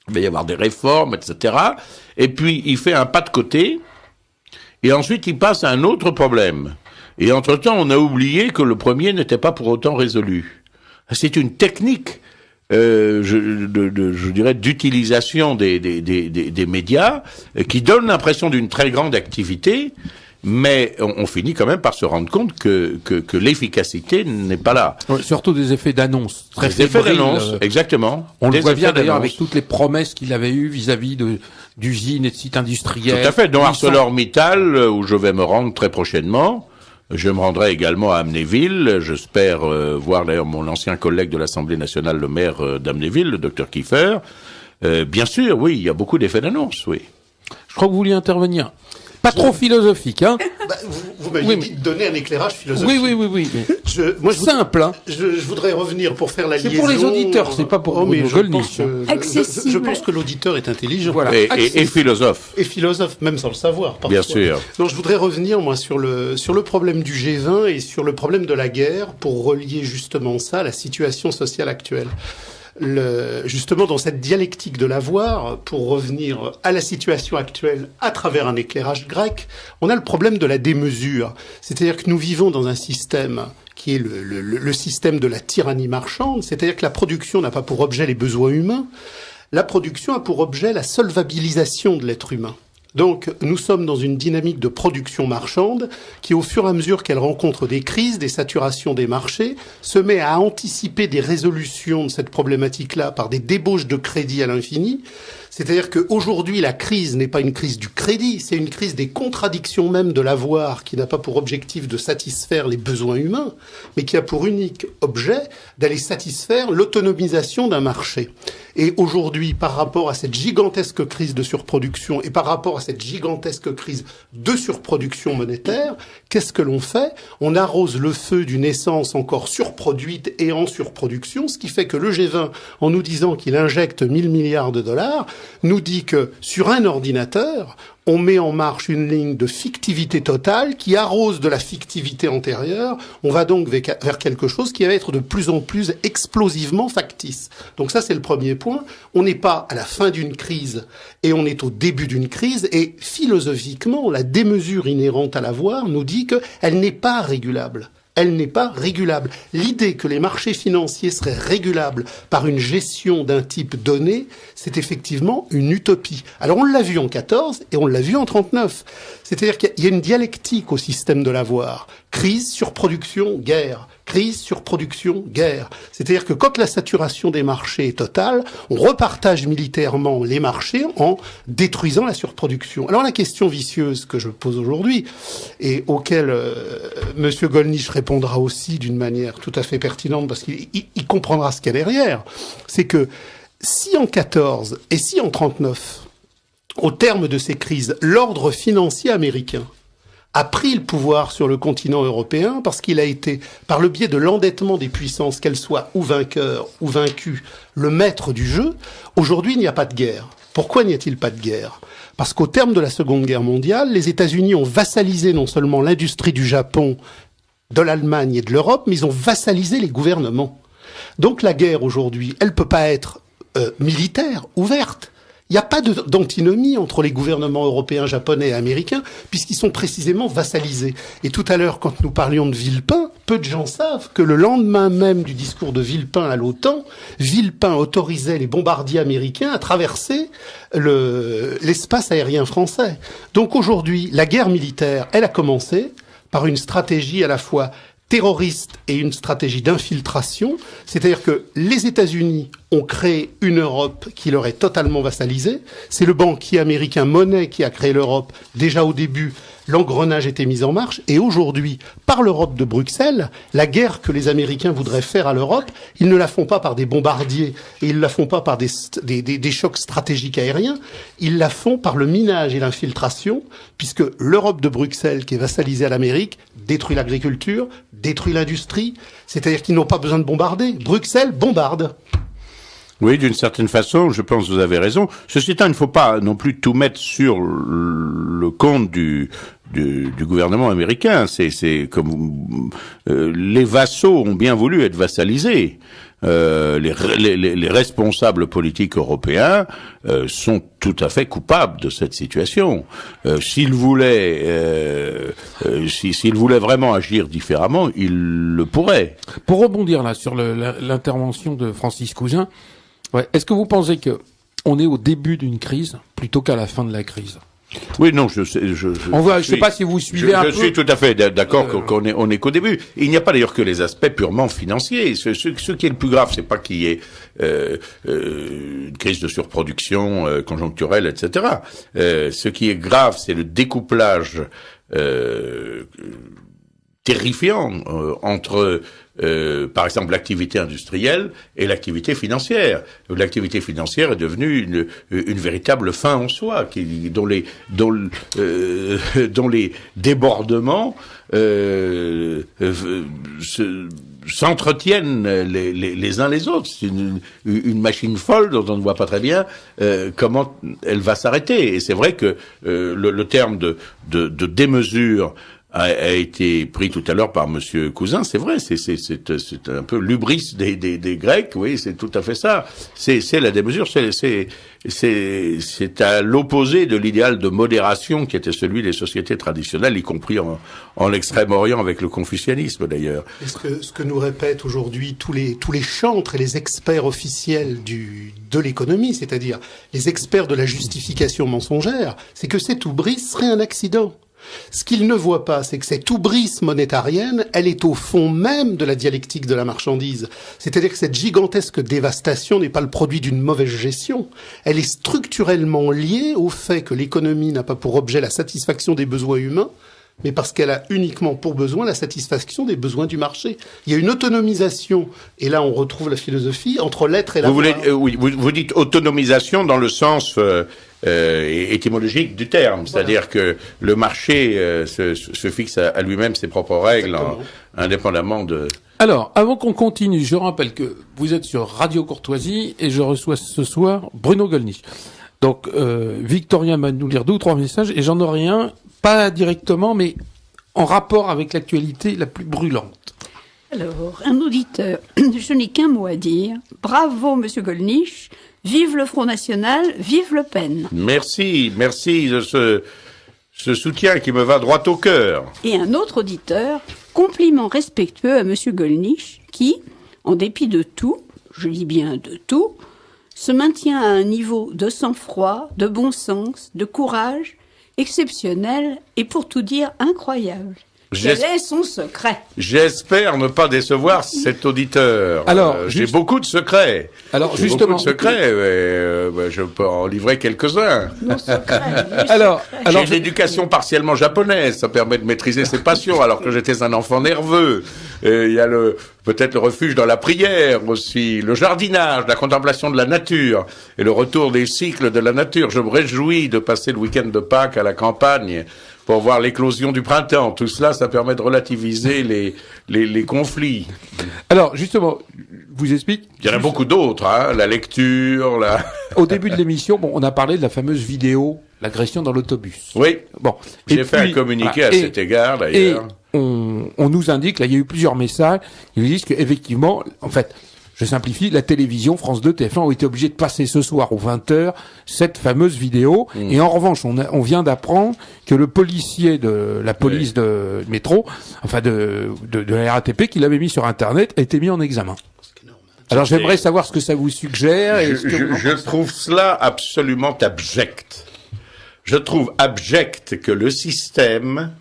va y avoir des réformes, etc. Et puis, il fait un pas de côté, et ensuite, il passe à un autre problème. Et entre-temps, on a oublié que le premier n'était pas pour autant résolu. C'est une technique je dirais d'utilisation des médias qui donne l'impression d'une très grande activité, mais on finit quand même par se rendre compte que l'efficacité n'est pas là. Ouais, surtout des effets d'annonce. Des effets d'annonce, exactement. On le voit bien d'ailleurs avec toutes les promesses qu'il avait eues vis-à-vis d'usines et de sites industriels. Tout à fait, dont ArcelorMittal, où je vais me rendre très prochainement. Je me rendrai également à Amnéville. J'espère voir d'ailleurs mon ancien collègue de l'Assemblée nationale, le maire d'Amnéville, le docteur Kiefer. Bien sûr, oui, il y a beaucoup d'effets d'annonce, oui. Je crois que vous vouliez intervenir. Pas trop philosophique, hein. Vous m'avez dit de donner un éclairage philosophique. Oui. Simple, hein. Je voudrais revenir pour faire la liaison. C'est pour les auditeurs, c'est pas pour Bruno Gollnisch. Je pense que l'auditeur est intelligent. Voilà. Et philosophe. Et philosophe, même sans le savoir, parfois. Bien sûr. Donc je voudrais revenir, moi, sur le problème du G20 et sur le problème de la guerre pour relier justement ça à la situation sociale actuelle. Justement dans cette dialectique de l'avoir, pour revenir à la situation actuelle à travers un éclairage grec, on a le problème de la démesure. C'est-à-dire que nous vivons dans un système qui est le système de la tyrannie marchande, c'est-à-dire que la production n'a pas pour objet les besoins humains, la production a pour objet la solvabilisation de l'être humain. Donc, nous sommes dans une dynamique de production marchande qui, au fur et à mesure qu'elle rencontre des crises, des saturations des marchés, se met à anticiper des résolutions de cette problématique-là par des débauches de crédit à l'infini. C'est-à-dire qu'aujourd'hui, la crise n'est pas une crise du crédit, c'est une crise des contradictions même de l'avoir qui n'a pas pour objectif de satisfaire les besoins humains, mais qui a pour unique objet d'aller satisfaire l'autonomisation d'un marché. Et aujourd'hui, par rapport à cette gigantesque crise de surproduction et par rapport à cette gigantesque crise de surproduction monétaire, qu'est-ce que l'on fait? On arrose le feu d'une essence encore surproduite et en surproduction, ce qui fait que le G20, en nous disant qu'il injecte 1000 milliards de dollars, nous dit que sur un ordinateur, on met en marche une ligne de fictivité totale qui arrose de la fictivité antérieure. On va donc vers quelque chose qui va être de plus en plus explosivement factice. Donc ça, c'est le premier point. On n'est pas à la fin d'une crise et on est au début d'une crise. Et philosophiquement, la démesure inhérente à l'avoir nous dit qu'elle n'est pas régulable. Elle n'est pas régulable. L'idée que les marchés financiers seraient régulables par une gestion d'un type donné, c'est effectivement une utopie. Alors on l'a vu en 14 et on l'a vu en 39. C'est-à-dire qu'il y a une dialectique au système de l'avoir. Crise, surproduction, guerre. Crise, surproduction, guerre. C'est-à-dire que quand la saturation des marchés est totale, on repartage militairement les marchés en détruisant la surproduction. Alors la question vicieuse que je pose aujourd'hui, et auquel Monsieur Gollnisch répondra aussi d'une manière tout à fait pertinente, parce qu'il comprendra ce qu'il y a derrière, c'est que si en 14 et si en 39, au terme de ces crises, l'ordre financier américain a pris le pouvoir sur le continent européen parce qu'il a été, par le biais de l'endettement des puissances, qu'elles soient ou vainqueurs ou vaincus, le maître du jeu, aujourd'hui il n'y a pas de guerre. Pourquoi n'y a-t-il pas de guerre? Parce qu'au terme de la Seconde Guerre mondiale, les États-Unis ont vassalisé non seulement l'industrie du Japon, de l'Allemagne et de l'Europe, mais ils ont vassalisé les gouvernements. Donc la guerre aujourd'hui, elle peut pas être militaire, ouverte. Il n'y a pas d'antinomie entre les gouvernements européens, japonais et américains, puisqu'ils sont précisément vassalisés. Et tout à l'heure, quand nous parlions de Villepin, peu de gens savent que le lendemain même du discours de Villepin à l'OTAN, Villepin autorisait les bombardiers américains à traverser l'espace aérien français. Donc aujourd'hui, la guerre militaire, elle a commencé par une stratégie à la fois terroriste et une stratégie d'infiltration, c'est-à-dire que les États-Unis ont créé une Europe qui leur est totalement vassalisée. C'est le banquier américain Monet qui a créé l'Europe. Déjà au début, l'engrenage était mis en marche. Et aujourd'hui, par l'Europe de Bruxelles, la guerre que les Américains voudraient faire à l'Europe, ils ne la font pas par des bombardiers et ils ne la font pas par des chocs stratégiques aériens. Ils la font par le minage et l'infiltration, puisque l'Europe de Bruxelles, qui est vassalisée à l'Amérique, détruit l'agriculture, détruit l'industrie. C'est-à-dire qu'ils n'ont pas besoin de bombarder. Bruxelles bombarde. Oui, d'une certaine façon, je pense que vous avez raison. Ceci étant, il ne faut pas non plus tout mettre sur le compte du gouvernement américain. C'est comme les vassaux ont bien voulu être vassalisés. Les responsables politiques européens sont tout à fait coupables de cette situation. S'ils voulaient vraiment agir différemment, ils le pourraient. Pour rebondir là sur l'intervention de Francis Cousin, ouais, est-ce que vous pensez que on est au début d'une crise plutôt qu'à la fin de la crise? Oui, non, je sais. Je sais pas si vous suivez un peu. Je suis tout à fait d'accord qu'on est qu'au début. Il n'y a pas d'ailleurs que les aspects purement financiers. Ce qui est le plus grave, c'est pas qu'il y ait une crise de surproduction conjoncturelle, etc. Ce qui est grave, c'est le découplage terrifiant entre par exemple l'activité industrielle et l'activité financière. L'activité financière est devenue une véritable fin en soi, dont les débordements s'entretiennent les uns les autres. C'est une machine folle dont on ne voit pas très bien comment elle va s'arrêter. Et c'est vrai que le terme de démesure a été pris tout à l'heure par Monsieur Cousin. C'est vrai, c'est un peu l'hubris des Grecs. Oui, c'est tout à fait ça. C'est la démesure. C'est à l'opposé de l'idéal de modération qui était celui des sociétés traditionnelles, y compris en Extrême-Orient avec le confucianisme d'ailleurs. Et ce que nous répètent aujourd'hui tous les chantres et les experts officiels de l'économie, c'est-à-dire les experts de la justification mensongère, c'est que cette hubris serait un accident. Ce qu'ils ne voient pas, c'est que cette hubris monétarienne, elle est au fond même de la dialectique de la marchandise. C'est-à-dire que cette gigantesque dévastation n'est pas le produit d'une mauvaise gestion. Elle est structurellement liée au fait que l'économie n'a pas pour objet la satisfaction des besoins humains, mais parce qu'elle a uniquement pour besoin la satisfaction des besoins du marché. Il y a une autonomisation, et là on retrouve la philosophie, entre l'être et l'avoir. Vous dites autonomisation dans le sens étymologique du terme, c'est-à-dire que le marché se fixe à lui-même ses propres règles, indépendamment de... Alors, avant qu'on continue, je rappelle que vous êtes sur Radio Courtoisie et je reçois ce soir Bruno Gollnisch. Donc, Victorien va nous lire 2 ou 3 messages et j'en aurai un, pas directement, mais en rapport avec l'actualité la plus brûlante. Alors, un auditeur, je n'ai qu'un mot à dire. Bravo, Monsieur Gollnisch. Vive le Front National, vive Le Pen. Merci de ce soutien qui me va droit au cœur. Et un autre auditeur, compliment respectueux à Monsieur Gollnisch, qui, en dépit de tout, je dis bien de tout, se maintient à un niveau de sang-froid, de bon sens, de courage, exceptionnel et pour tout dire incroyable. Quel est son secret? J'espère ne pas décevoir cet auditeur. Alors, j'ai beaucoup de secrets. Alors, justement, beaucoup de secrets. Je peux en livrer quelques-uns. J'ai une éducation partiellement japonaise. Ça permet de maîtriser ses passions, alors que j'étais un enfant nerveux. Il y a peut-être le refuge dans la prière aussi, le jardinage, la contemplation de la nature et le retour des cycles de la nature. Je me réjouis de passer le week-end de Pâques à la campagne pour voir l'éclosion du printemps. Tout cela, ça permet de relativiser les conflits. Alors, justement, vous explique. Il y en a beaucoup d'autres, hein, la lecture, Au début de l'émission, on a parlé de la fameuse vidéo, l'agression dans l'autobus. Oui. Bon. J'ai fait un communiqué à cet égard, d'ailleurs. Et on nous indique, là, il y a eu plusieurs messages, ils nous disent qu'effectivement, en fait, je simplifie, la télévision, France 2, TF1 ont été obligés de passer ce soir aux 20h cette fameuse vidéo. Et en revanche, on vient d'apprendre que le policier de la police de métro, enfin de la RATP, qui l'avait mis sur Internet, a été mis en examen. Alors j'aimerais savoir ce que ça vous suggère. Je trouve cela absolument abject. Je trouve abject que le système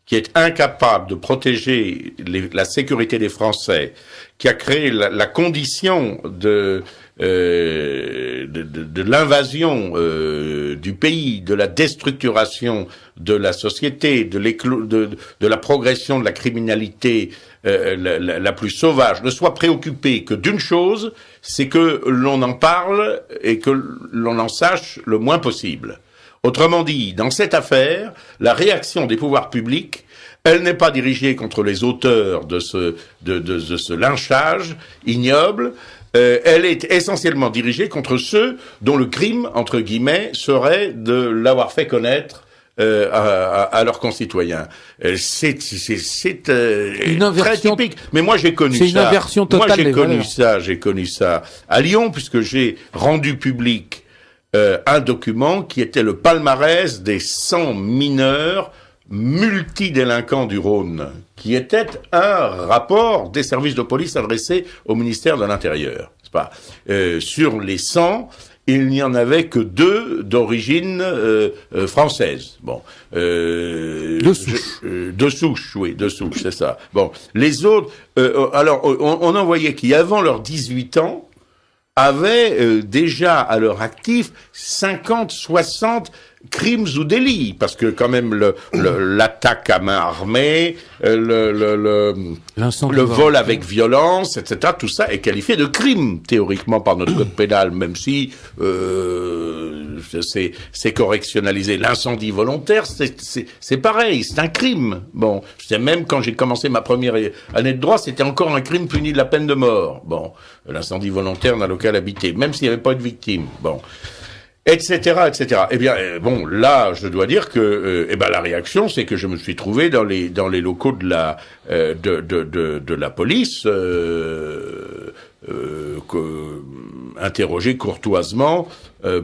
qui est incapable de protéger la sécurité des Français, qui a créé la condition de l'invasion du pays, de la déstructuration de la société, de la progression de la criminalité la plus sauvage, ne soit préoccupé que d'une chose, c'est que l'on en parle et que l'on en sache le moins possible. Autrement dit, dans cette affaire, la réaction des pouvoirs publics, elle n'est pas dirigée contre les auteurs de ce lynchage ignoble, elle est essentiellement dirigée contre ceux dont le crime, entre guillemets, serait de l'avoir fait connaître à leurs concitoyens. C'est une inversion très typique. Mais moi j'ai connu ça. C'est une inversion totale. Moi j'ai connu ça à Lyon, puisque j'ai rendu public un document qui était le palmarès des 100 mineurs multidélinquants du Rhône, qui était un rapport des services de police adressé au ministère de l'Intérieur. C'est pas sur les 100, il n'y en avait que 2 d'origine française. Bon, de souche. De souche, oui, de souche, c'est ça. Bon, les autres, alors on en voyait qui, avant leurs 18 ans, avaient déjà à leur actif 50, 60 crimes ou délits, parce que quand même l'attaque à main armée, le vol avec violence, etc., tout ça est qualifié de crime théoriquement par notre code pénal, même si c'est correctionnalisé. L'incendie volontaire, c'est pareil, c'est un crime. Bon, c'est même quand j'ai commencé ma première année de droit, c'était encore un crime puni de la peine de mort. Bon, l'incendie volontaire d'un local habité, même s'il n'y avait pas de victime. Bon. Etc., etc. Eh bien, bon, là, je dois dire que, la réaction, c'est que je me suis trouvé dans les locaux de la police, interrogé courtoisement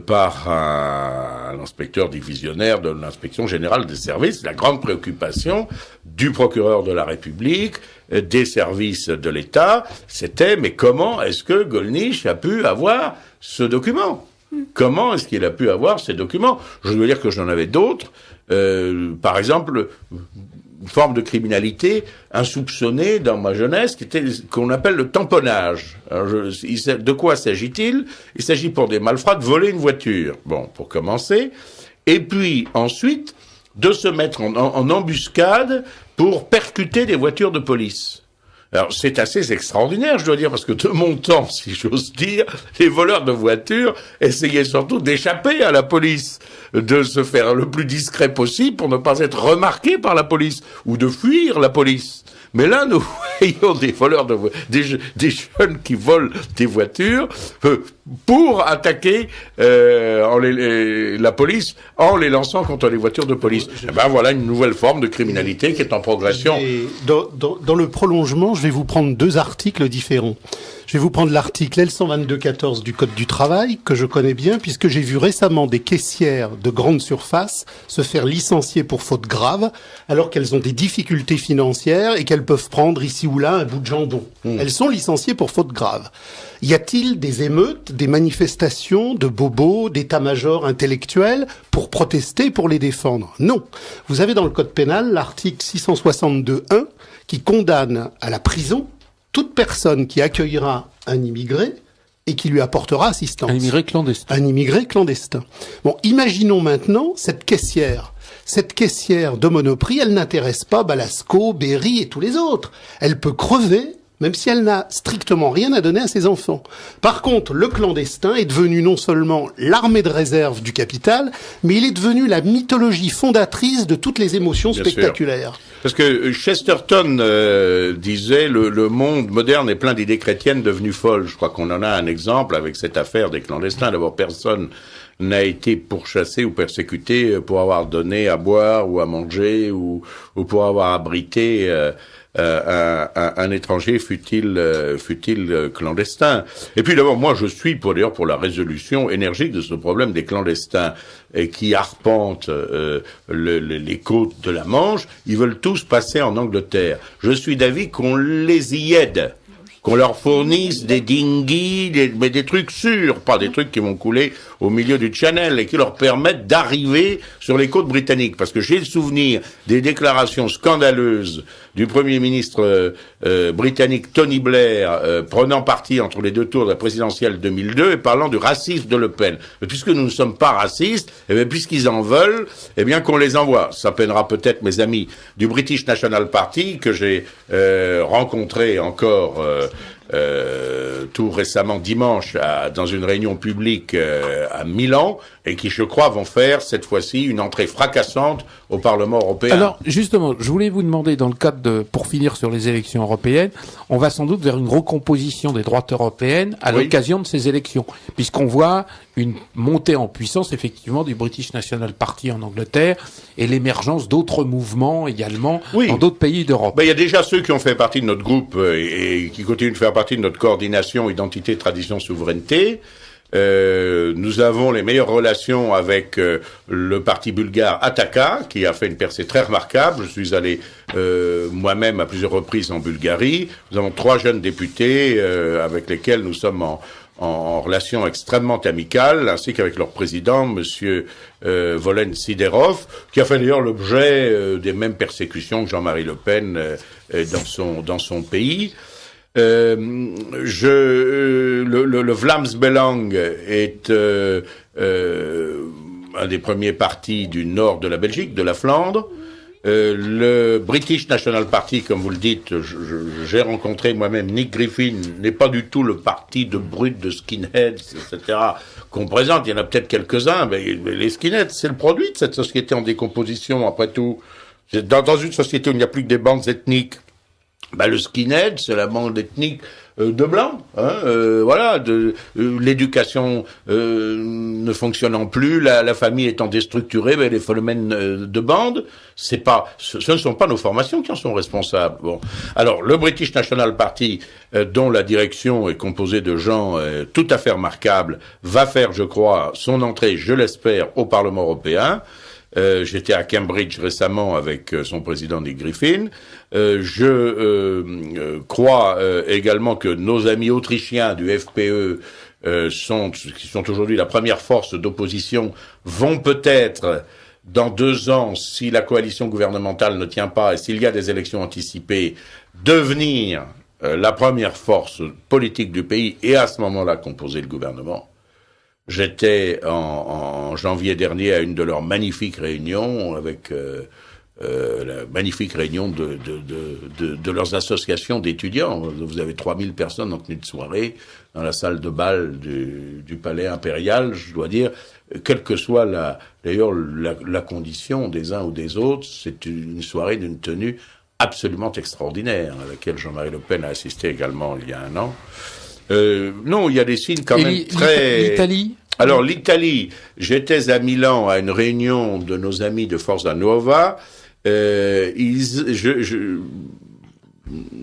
par un inspecteur divisionnaire de l'inspection générale des services. La grande préoccupation du procureur de la République, des services de l'État, c'était mais comment est-ce que Gollnisch a pu avoir ce document ? Comment est-ce qu'il a pu avoir ces documents? Je veux dire que j'en avais d'autres. Par exemple, une forme de criminalité insoupçonnée dans ma jeunesse qu'on appelle le tamponnage. Alors de quoi s'agit-il? Il s'agit pour des malfrats de voler une voiture. Bon, pour commencer. Et puis, ensuite, de se mettre en embuscade pour percuter des voitures de police. Alors, c'est assez extraordinaire, je dois dire, parce que de mon temps, si j'ose dire, les voleurs de voitures essayaient surtout d'échapper à la police, de se faire le plus discret possible pour ne pas être remarqués par la police, ou de fuir la police. Mais là, nous voyons des voleurs de des jeunes qui volent des voitures pour attaquer la police en les lançant contre les voitures de police. Voilà une nouvelle forme de criminalité qui est en progression. Dans le prolongement, je vais vous prendre 2 articles différents. Je vais vous prendre l'article L122-14 du Code du travail, que je connais bien, puisque j'ai vu récemment des caissières de grande surface se faire licencier pour faute grave, alors qu'elles ont des difficultés financières et qu'elles peuvent prendre ici ou là un bout de jambon. Elles sont licenciées pour faute grave. Y a-t-il des émeutes, des manifestations de bobos, d'état-major intellectuels pour protester, pour les défendre? Non. Vous avez dans le Code pénal l'article 662.1 qui condamne à la prison toute personne qui accueillera un immigré et qui lui apportera assistance. Un immigré clandestin. Un immigré clandestin. Bon, imaginons maintenant cette caissière. Cette caissière de Monoprix, elle n'intéresse pas Balasco, Berry et tous les autres. Elle peut crever, même si elle n'a strictement rien à donner à ses enfants. Par contre, le clandestin est devenu non seulement l'armée de réserve du capital, mais il est devenu la mythologie fondatrice de toutes les émotions spectaculaires. Sûr. Parce que Chesterton disait le monde moderne est plein d'idées chrétiennes devenues folles. Je crois qu'on en a un exemple avec cette affaire des clandestins. D'abord, personne n'a été pourchassé ou persécuté pour avoir donné à boire ou à manger ou pour avoir abrité un étranger fut-il clandestin. Et puis d'abord, moi je suis pour la résolution énergique de ce problème des clandestins qui arpentent les côtes de la Manche. Ils veulent tous passer en Angleterre. Je suis d'avis qu'on les y aide. qu'on leur fournisse des dinghies, mais des trucs sûrs, pas des trucs qui vont couler au milieu du Channel et qui leur permettent d'arriver sur les côtes britanniques. Parce que j'ai le souvenir des déclarations scandaleuses du Premier ministre britannique Tony Blair prenant parti entre les deux tours de la présidentielle 2002 et parlant du racisme de Le Pen. Mais puisque nous ne sommes pas racistes, et bien puisqu'ils en veulent, eh bien qu'on les envoie. Ça peinera peut-être mes amis du British National Party que j'ai rencontrés encore tout récemment dimanche dans une réunion publique à Milan et qui, je crois, vont faire cette fois-ci une entrée fracassante au Parlement européen. Alors, justement, je voulais vous demander, dans le cadre pour finir sur les élections européennes, on va sans doute vers une recomposition des droites européennes à l'occasion de ces élections, puisqu'on voit une montée en puissance, effectivement, du British National Party en Angleterre et l'émergence d'autres mouvements également dans d'autres pays d'Europe. Il y a déjà ceux qui ont fait partie de notre groupe et qui continuent de faire partie de notre coordination Identité, Tradition, Souveraineté. Nous avons les meilleures relations avec le parti bulgare Ataka, qui a fait une percée très remarquable. Je suis allé moi-même à plusieurs reprises en Bulgarie. Nous avons 3 jeunes députés avec lesquels nous sommes en relation extrêmement amicale, ainsi qu'avec leur président, Monsieur Volen Siderov, qui a fait d'ailleurs l'objet des mêmes persécutions que Jean-Marie Le Pen dans son pays. Le Vlaams Belang est un des premiers partis du nord de la Belgique, de la Flandre. Le British National Party, comme vous le dites, j'ai rencontré moi-même Nick Griffin, n'est pas du tout le parti de brutes, de skinheads, etc., qu'on présente. Il y en a peut-être quelques-uns, mais les skinheads, c'est le produit de cette société en décomposition, après tout. Dans une société où il n'y a plus que des bandes ethniques, le skinhead, c'est la bande ethnique de blancs, voilà, l'éducation ne fonctionnant plus, la famille étant déstructurée, les phénomènes de bande, ce ne sont pas nos formations qui en sont responsables. Bon, alors le British National Party, dont la direction est composée de gens tout à fait remarquables, va faire, je crois, son entrée, je l'espère, au Parlement européen. J'étais à Cambridge récemment avec son président Nick Griffin. Je crois également que nos amis autrichiens du FPE, qui sont aujourd'hui la première force d'opposition, vont peut-être, dans 2 ans, si la coalition gouvernementale ne tient pas et s'il y a des élections anticipées, devenir la première force politique du pays et à ce moment-là composer le gouvernement. J'étais en janvier dernier à une de leurs magnifiques réunions avec la magnifique réunion de leurs associations d'étudiants. Vous avez 3000 personnes en tenue de soirée dans la salle de bal du palais impérial. Je dois dire, quelle que soit la condition des uns ou des autres, c'est une soirée d'une tenue absolument extraordinaire à laquelle Jean-Marie Le Pen a assisté également il y a 1 an. Non, il y a des signes quand même très... L'Italie ? Alors, l'Italie, j'étais à Milan à une réunion de nos amis de Forza Nuova. Je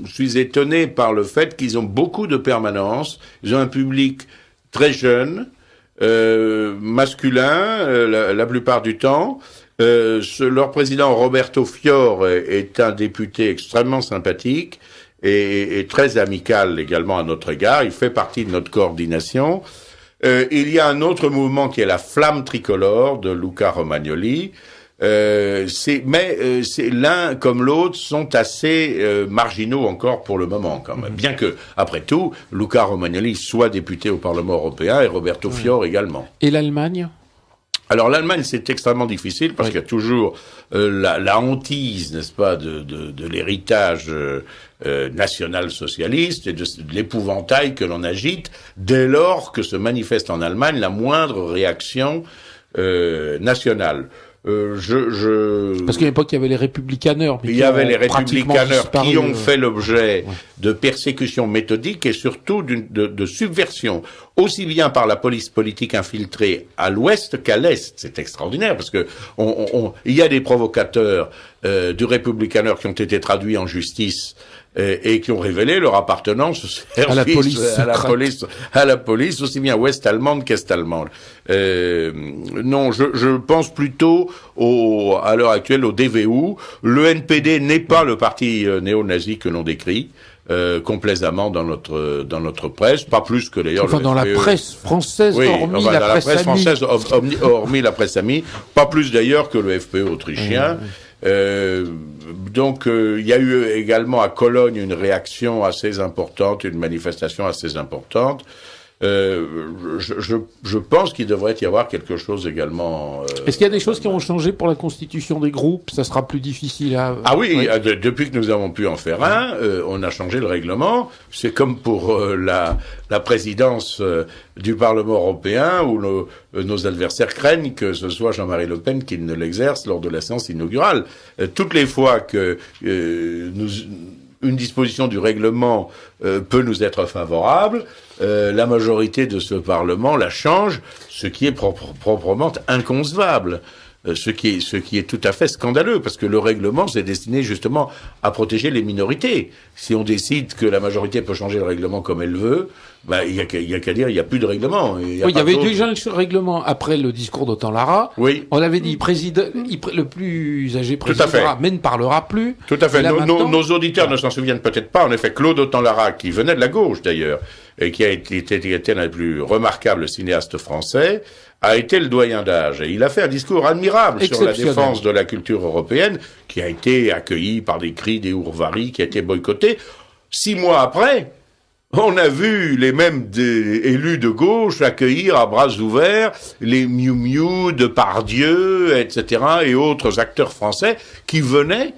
suis étonné par le fait qu'ils ont beaucoup de permanence. Ils ont un public très jeune, masculin, la plupart du temps. Leur président, Roberto Fior, est un député extrêmement sympathique et très amical également à notre égard. Il fait partie de notre coordination. Il y a un autre mouvement qui est la Flamme tricolore de Luca Romagnoli. L'un comme l'autre sont assez marginaux encore pour le moment quand même. Bien que, après tout, Luca Romagnoli soit député au Parlement européen et Roberto Fior également. Et l'Allemagne ? Alors l'Allemagne, c'est extrêmement difficile parce qu'il y a toujours la hantise, n'est-ce pas, de l'héritage national-socialiste et de l'épouvantail que l'on agite dès lors que se manifeste en Allemagne la moindre réaction nationale. Parce qu'à l'époque, il y avait les républicaneurs. Il y avait les républicaneurs qui ont fait l'objet de persécutions méthodiques et surtout de subversion, aussi bien par la police politique infiltrée à l'ouest qu'à l'est. C'est extraordinaire parce que il y a des provocateurs du républicaneur qui ont été traduits en justice et qui ont révélé leur appartenance au service à la police aussi bien ouest-allemande qu'est--allemande. Non, je pense plutôt à l'heure actuelle au DVU. Le NPD n'est pas le parti néo-nazi que l'on décrit. complaisamment dans notre presse, pas plus que d'ailleurs enfin, le dans la FPE. presse française, Oui, hormis enfin, la dans presse amie. française, hormis la presse amie, pas plus d'ailleurs que le FPE autrichien. Donc, il y a eu également à Cologne une réaction assez importante, une manifestation assez importante. Je pense qu'il devrait y avoir quelque chose également. Est-ce qu'il y a des choses qui ont changé pour la constitution des groupes? Ça sera plus difficile à... Ah oui, depuis que nous avons pu en faire un, on a changé le règlement. C'est comme pour la présidence du Parlement européen, où nos adversaires craignent que ce soit Jean-Marie Le Pen qui ne l'exerce lors de la séance inaugurale. Toutes les fois que une disposition du règlement peut nous être favorable, la majorité de ce Parlement la change, ce qui est proprement inconcevable. Ce qui est tout à fait scandaleux, parce que le règlement, c'est destiné justement à protéger les minorités. Si on décide que la majorité peut changer le règlement comme elle veut, bah, il y a qu'à dire, il n'y a plus de règlement. Il y avait déjà le règlement après le discours d'Otan Lara. Oui. On avait dit, le plus âgé présidera, mais ne parlera plus. Tout à fait. Là, nos auditeurs ne s'en souviennent peut-être pas. En effet, Claude Otan Lara, qui venait de la gauche d'ailleurs, et qui était l'un des plus remarquables cinéastes français, a été le doyen d'âge. Et il a fait un discours admirable sur la défense de la culture européenne, qui a été accueilli par des cris, des ourvaries, qui a été boycotté. 6 mois après, on a vu les mêmes élus de gauche accueillir à bras ouverts les Miu Miu, Depardieu, etc., et autres acteurs français qui venaient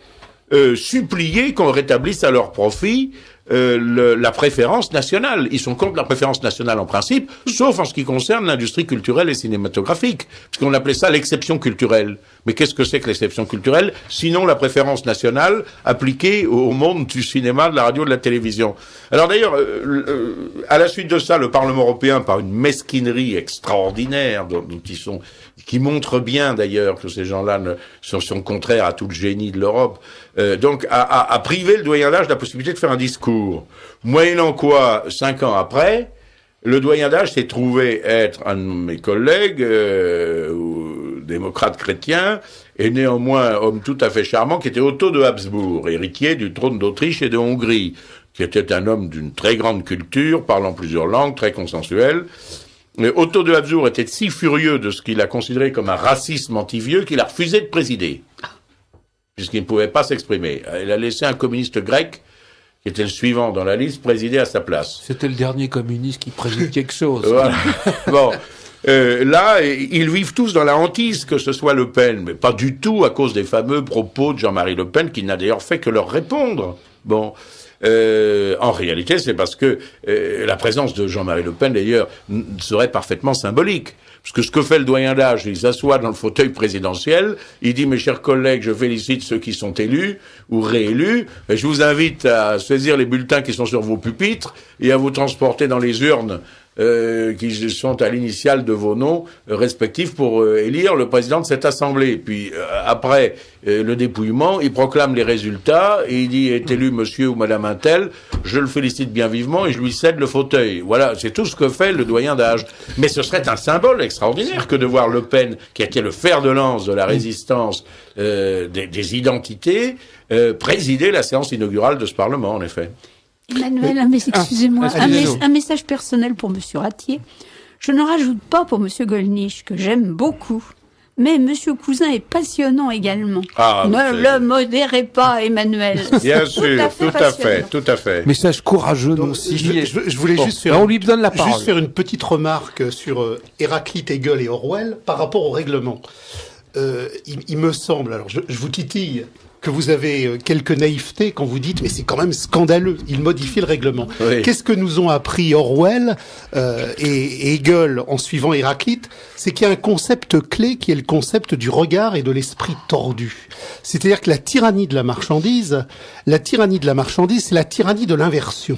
supplier qu'on rétablisse à leur profit la préférence nationale. Ils sont contre la préférence nationale en principe, sauf en ce qui concerne l'industrie culturelle et cinématographique, parce qu'on appelait ça l'exception culturelle. Mais qu'est-ce que c'est que l'exception culturelle, sinon la préférence nationale appliquée au monde du cinéma, de la radio, de la télévision. Alors d'ailleurs, à la suite de ça, le Parlement européen, par une mesquinerie extraordinaire, qui montre bien d'ailleurs que ces gens-là sont contraires à tout le génie de l'Europe, donc a privé le doyen d'âge de la possibilité de faire un discours. Moyennant quoi, 5 ans après, le doyen d'âge s'est trouvé être un de mes collègues, démocrate chrétien, et néanmoins homme tout à fait charmant, qui était Otto de Habsbourg, héritier du trône d'Autriche et de Hongrie, qui était un homme d'une très grande culture, parlant plusieurs langues, très consensuel. Mais Otto de Habsbourg était si furieux de ce qu'il a considéré comme un racisme anti-vieux qu'il a refusé de présider, puisqu'il ne pouvait pas s'exprimer. Il a laissé un communiste grec, qui était le suivant dans la liste, présider à sa place. C'était le dernier communiste qui préside quelque chose. Voilà. Bon. Là, ils vivent tous dans la hantise, que ce soit Le Pen, mais pas du tout à cause des fameux propos de Jean-Marie Le Pen, qui n'a d'ailleurs fait que leur répondre. Bon. En réalité, c'est parce que la présence de Jean-Marie Le Pen, d'ailleurs, serait parfaitement symbolique. Parce que ce que fait le doyen d'âge, il s'assoit dans le fauteuil présidentiel, il dit « Mes chers collègues, je félicite ceux qui sont élus ou réélus, et je vous invite à saisir les bulletins qui sont sur vos pupitres et à vous transporter dans les urnes qui sont à l'initiale de vos noms respectifs pour élire le président de cette assemblée. » Puis après le dépouillement, il proclame les résultats et il dit « Est élu monsieur ou madame un tel, je le félicite bien vivement et je lui cède le fauteuil. » Voilà, c'est tout ce que fait le doyen d'âge. Mais ce serait un symbole extraordinaire que de voir Le Pen, qui a été le fer de lance de la résistance des identités, présider la séance inaugurale de ce Parlement, en effet. Emmanuel, excusez-moi, un message personnel pour Monsieur Ratier. Je ne rajoute pas pour Monsieur Gollnisch, que j'aime beaucoup. Mais Monsieur Cousin est passionnant également. Ne le modérez pas, Emmanuel. Bien sûr, tout à fait. Message courageux aussi. Je voulais juste faire, on lui donne la parole. Juste faire une petite remarque sur Héraclite, Hegel et Orwell par rapport au règlement. Il me semble, alors je vous titille, que vous avez quelques naïvetés quand vous dites mais c'est quand même scandaleux, il modifie le règlement. Oui. Qu'est-ce que nous ont appris Orwell et Hegel en suivant Héraclite? C'est qu'il y a un concept clé qui est le concept du regard et de l'esprit tordu. C'est-à-dire que la tyrannie de la marchandise, c'est la tyrannie de l'inversion.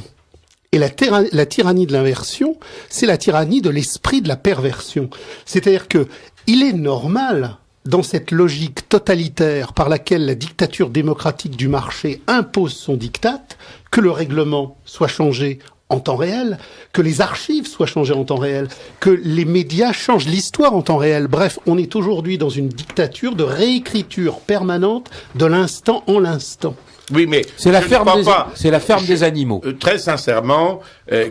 Et la tyrannie de l'inversion, c'est la tyrannie de l'esprit de la perversion. C'est-à-dire que il est normal, dans cette logique totalitaire par laquelle la dictature démocratique du marché impose son diktat, que le règlement soit changé en temps réel, que les archives soient changées en temps réel, que les médias changent l'histoire en temps réel. Bref, on est aujourd'hui dans une dictature de réécriture permanente de l'instant en l'instant. Oui, mais c'est la je ne ferme crois des, pas. c'est la ferme des animaux. Très sincèrement,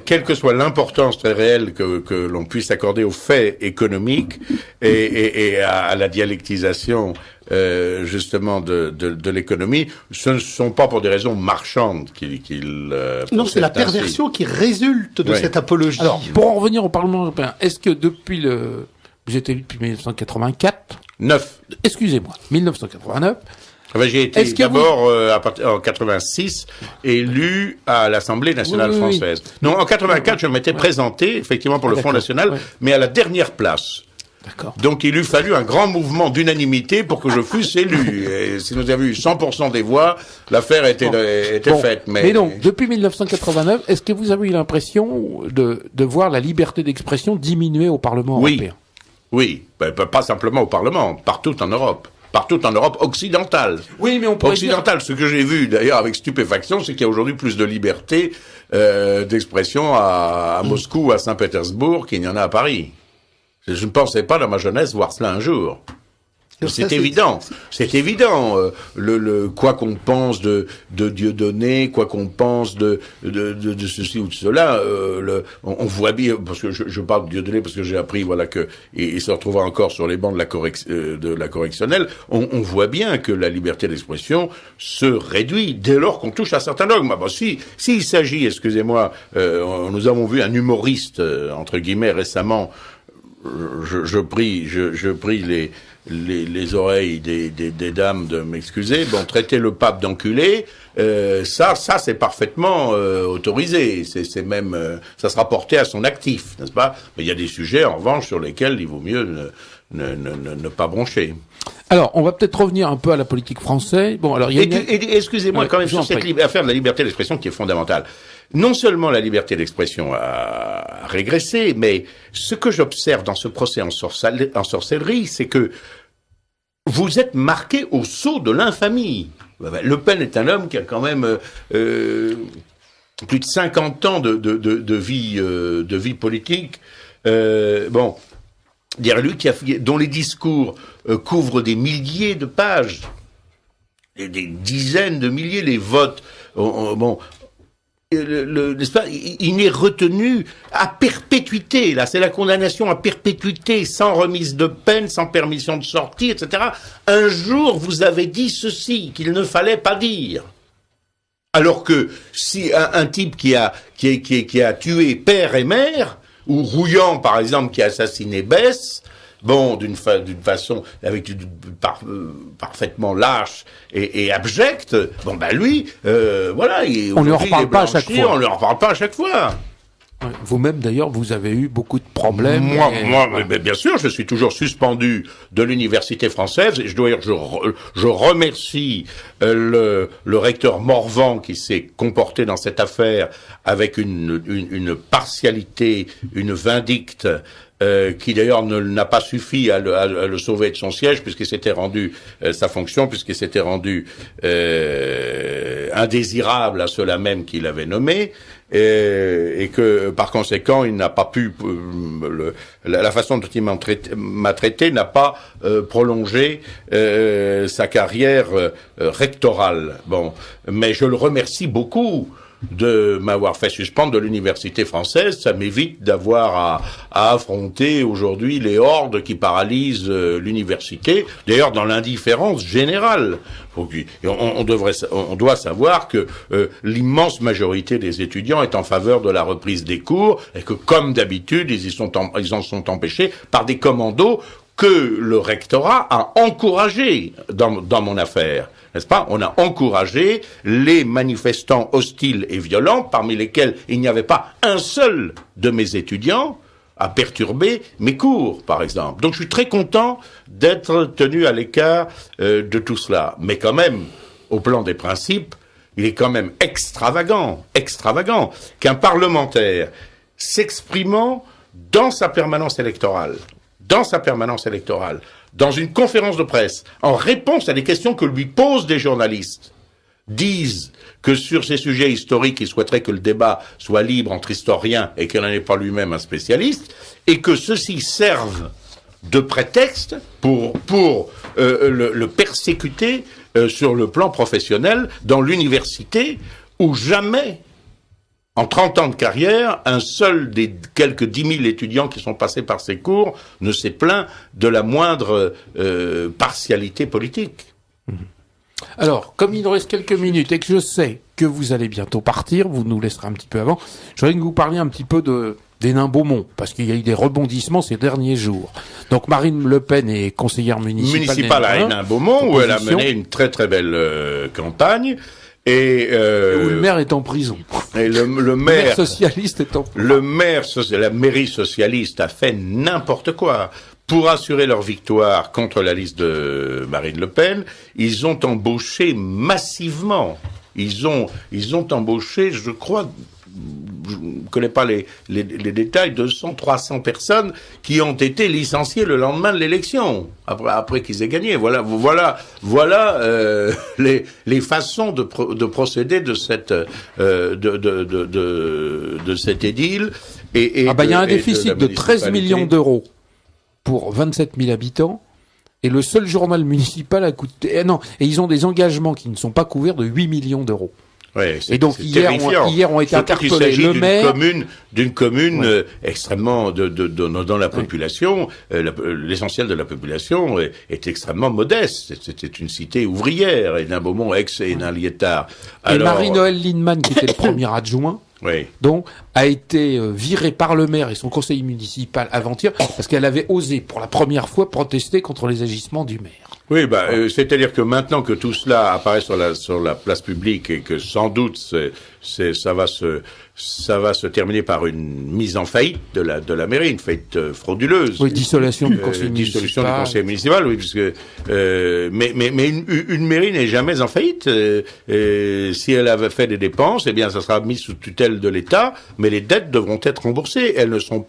quelle que soit l'importance très réelle que l'on puisse accorder aux faits économiques et à la dialectisation justement de l'économie, ce ne sont pas pour des raisons marchandes qu'ils non, c'est la perversion qui résulte de cette apologie. Alors, pour en revenir au Parlement européen, est-ce que depuis vous êtes élu depuis 1984 9. Excusez-moi, 1989. J'ai été d'abord, en 86, élu à l'Assemblée nationale française. Non, en 84, je m'étais présenté, effectivement, pour le Front National, mais à la dernière place. D'accord. Donc, il eût fallu un grand mouvement d'unanimité pour que je fusse élu. Et si nous avions eu 100% des voix, l'affaire était faite. Mais donc, depuis 1989, est-ce que vous avez eu l'impression de voir la liberté d'expression diminuer au Parlement européen? Oui, pas simplement au Parlement, partout en Europe. Partout en Europe occidentale. Oui, mais on pourrait occidentale. Ce que j'ai vu d'ailleurs avec stupéfaction, c'est qu'il y a aujourd'hui plus de liberté d'expression à Moscou ou à Saint-Pétersbourg qu'il n'y en a à Paris. Je ne pensais pas dans ma jeunesse voir cela un jour. C'est évident. C'est évident. Quoi qu'on pense de Dieudonné, quoi qu'on pense de ceci ou de cela, on voit bien, parce que je parle de Dieudonné parce que j'ai appris, voilà, que il se retrouvera encore sur les bancs de la correctionnelle. On voit bien que la liberté d'expression se réduit dès lors qu'on touche à certains dogmes. Bon, s'il s'agit, excusez-moi, nous avons vu un humoriste, entre guillemets, récemment, je prie les oreilles des dames de m'excuser. Bon, traiter le pape d'enculé, ça c'est parfaitement autorisé. C'est même, ça sera porté à son actif, n'est-ce pas? Mais il y a des sujets, en revanche, sur lesquels il vaut mieux ne pas broncher. Alors, on va peut-être revenir un peu à la politique française. Bon, alors, excusez-moi, quand même, sur cette affaire de la liberté d'expression qui est fondamentale. Non seulement la liberté d'expression a régressé, mais ce que j'observe dans ce procès en sorcellerie, c'est que vous êtes marqué au sceau de l'infamie. Le Pen est un homme qui a quand même plus de 50 ans de vie politique. Bon, lui dont les discours couvrent des milliers de pages, des dizaines de milliers, les votes. N'est-ce pas, il n'est retenu à perpétuité. Là, c'est la condamnation à perpétuité, sans remise de peine, sans permission de sortie, etc. Un jour, vous avez dit ceci qu'il ne fallait pas dire. Alors que si un type qui a tué père et mère, ou Rouillant, par exemple, qui a assassiné Besse, bon, d'une façon parfaitement lâche et abjecte. Bon, lui, voilà, on ne leur parle pas à chaque fois. On leur parle pas à chaque fois. Vous-même, d'ailleurs, vous avez eu beaucoup de problèmes. Moi, bien sûr, je suis toujours suspendu de l'université française. Et je dois dire, je remercie le recteur Morvan qui s'est comporté dans cette affaire avec une partialité, une vindicte. Qui d'ailleurs n'a pas suffi à le sauver de son siège puisqu'il s'était rendu sa fonction, puisqu'il s'était rendu indésirable à ceux-là même qu'il avait nommé, et que par conséquent il n'a pas pu la façon dont il m'a traité n'a pas prolongé sa carrière rectorale. Bon, mais je le remercie beaucoup de m'avoir fait suspendre de l'université française. Ça m'évite d'avoir à affronter aujourd'hui les hordes qui paralysent l'université, d'ailleurs dans l'indifférence générale. On doit savoir que l'immense majorité des étudiants est en faveur de la reprise des cours et que, comme d'habitude, ils en sont empêchés par des commandos que le rectorat a encouragés dans mon affaire. N'est-ce pas? On a encouragé les manifestants hostiles et violents, parmi lesquels il n'y avait pas un seul de mes étudiants, à perturber mes cours, par exemple. Donc je suis très content d'être tenu à l'écart de tout cela. Mais quand même, au plan des principes, il est quand même extravagant qu'un parlementaire s'exprimant dans sa permanence électorale, dans une conférence de presse, en réponse à des questions que lui posent des journalistes, disent que sur ces sujets historiques, il souhaiterait que le débat soit libre entre historiens et qu'il n'en est pas lui-même un spécialiste, et que ceux-ci servent de prétexte pour le persécuter sur le plan professionnel dans l'université où jamais, en 30 ans de carrière, un seul des quelques 10 000 étudiants qui sont passés par ces cours ne s'est plaint de la moindre partialité politique. Alors, comme il nous reste quelques minutes et que je sais que vous allez bientôt partir, vous nous laisserez un petit peu avant, je voudrais que vous parliez un petit peu d'Hénin-Beaumont, parce qu'il y a eu des rebondissements ces derniers jours. Donc Marine Le Pen est conseillère municipale à Hénin-Beaumont, où elle a mené une très très belle campagne. Et où le maire est en prison. Et le maire socialiste est en prison. La mairie socialiste a fait n'importe quoi. Pour assurer leur victoire contre la liste de Marine Le Pen, ils ont embauché massivement. Ils ont embauché, je crois, je ne connais pas les détails, 200, 300 personnes qui ont été licenciées le lendemain de l'élection, après qu'ils aient gagné. Voilà les façons de procéder de cette de cet édile. Il y a un déficit de 13 millions d'euros pour 27 000 habitants. Et le seul journal municipal a coûté... et ils ont des engagements qui ne sont pas couverts de 8 millions d'euros. Ouais, et donc hier ont été interpellés le maire d'une commune extrêmement dans la population, l'essentiel de la population est extrêmement modeste. C'était une cité ouvrière, Hénin-Beaumont, ex-Hénin-Liétard. Et Marie-Noëlle Lindemann, qui était le premier adjoint, donc a été virée par le maire et son conseil municipal avant-hier parce qu'elle avait osé pour la première fois protester contre les agissements du maire. Oui, c'est-à-dire que maintenant que tout cela apparaît sur la place publique et que sans doute ça va se terminer par une mise en faillite de la mairie, une faillite frauduleuse. Oui, dissolution du conseil municipal. Dissolution du conseil municipal, oui, puisque mais une mairie n'est jamais en faillite. Si elle avait fait des dépenses, eh bien, ça sera mis sous tutelle de l'État, mais les dettes devront être remboursées. Elles sont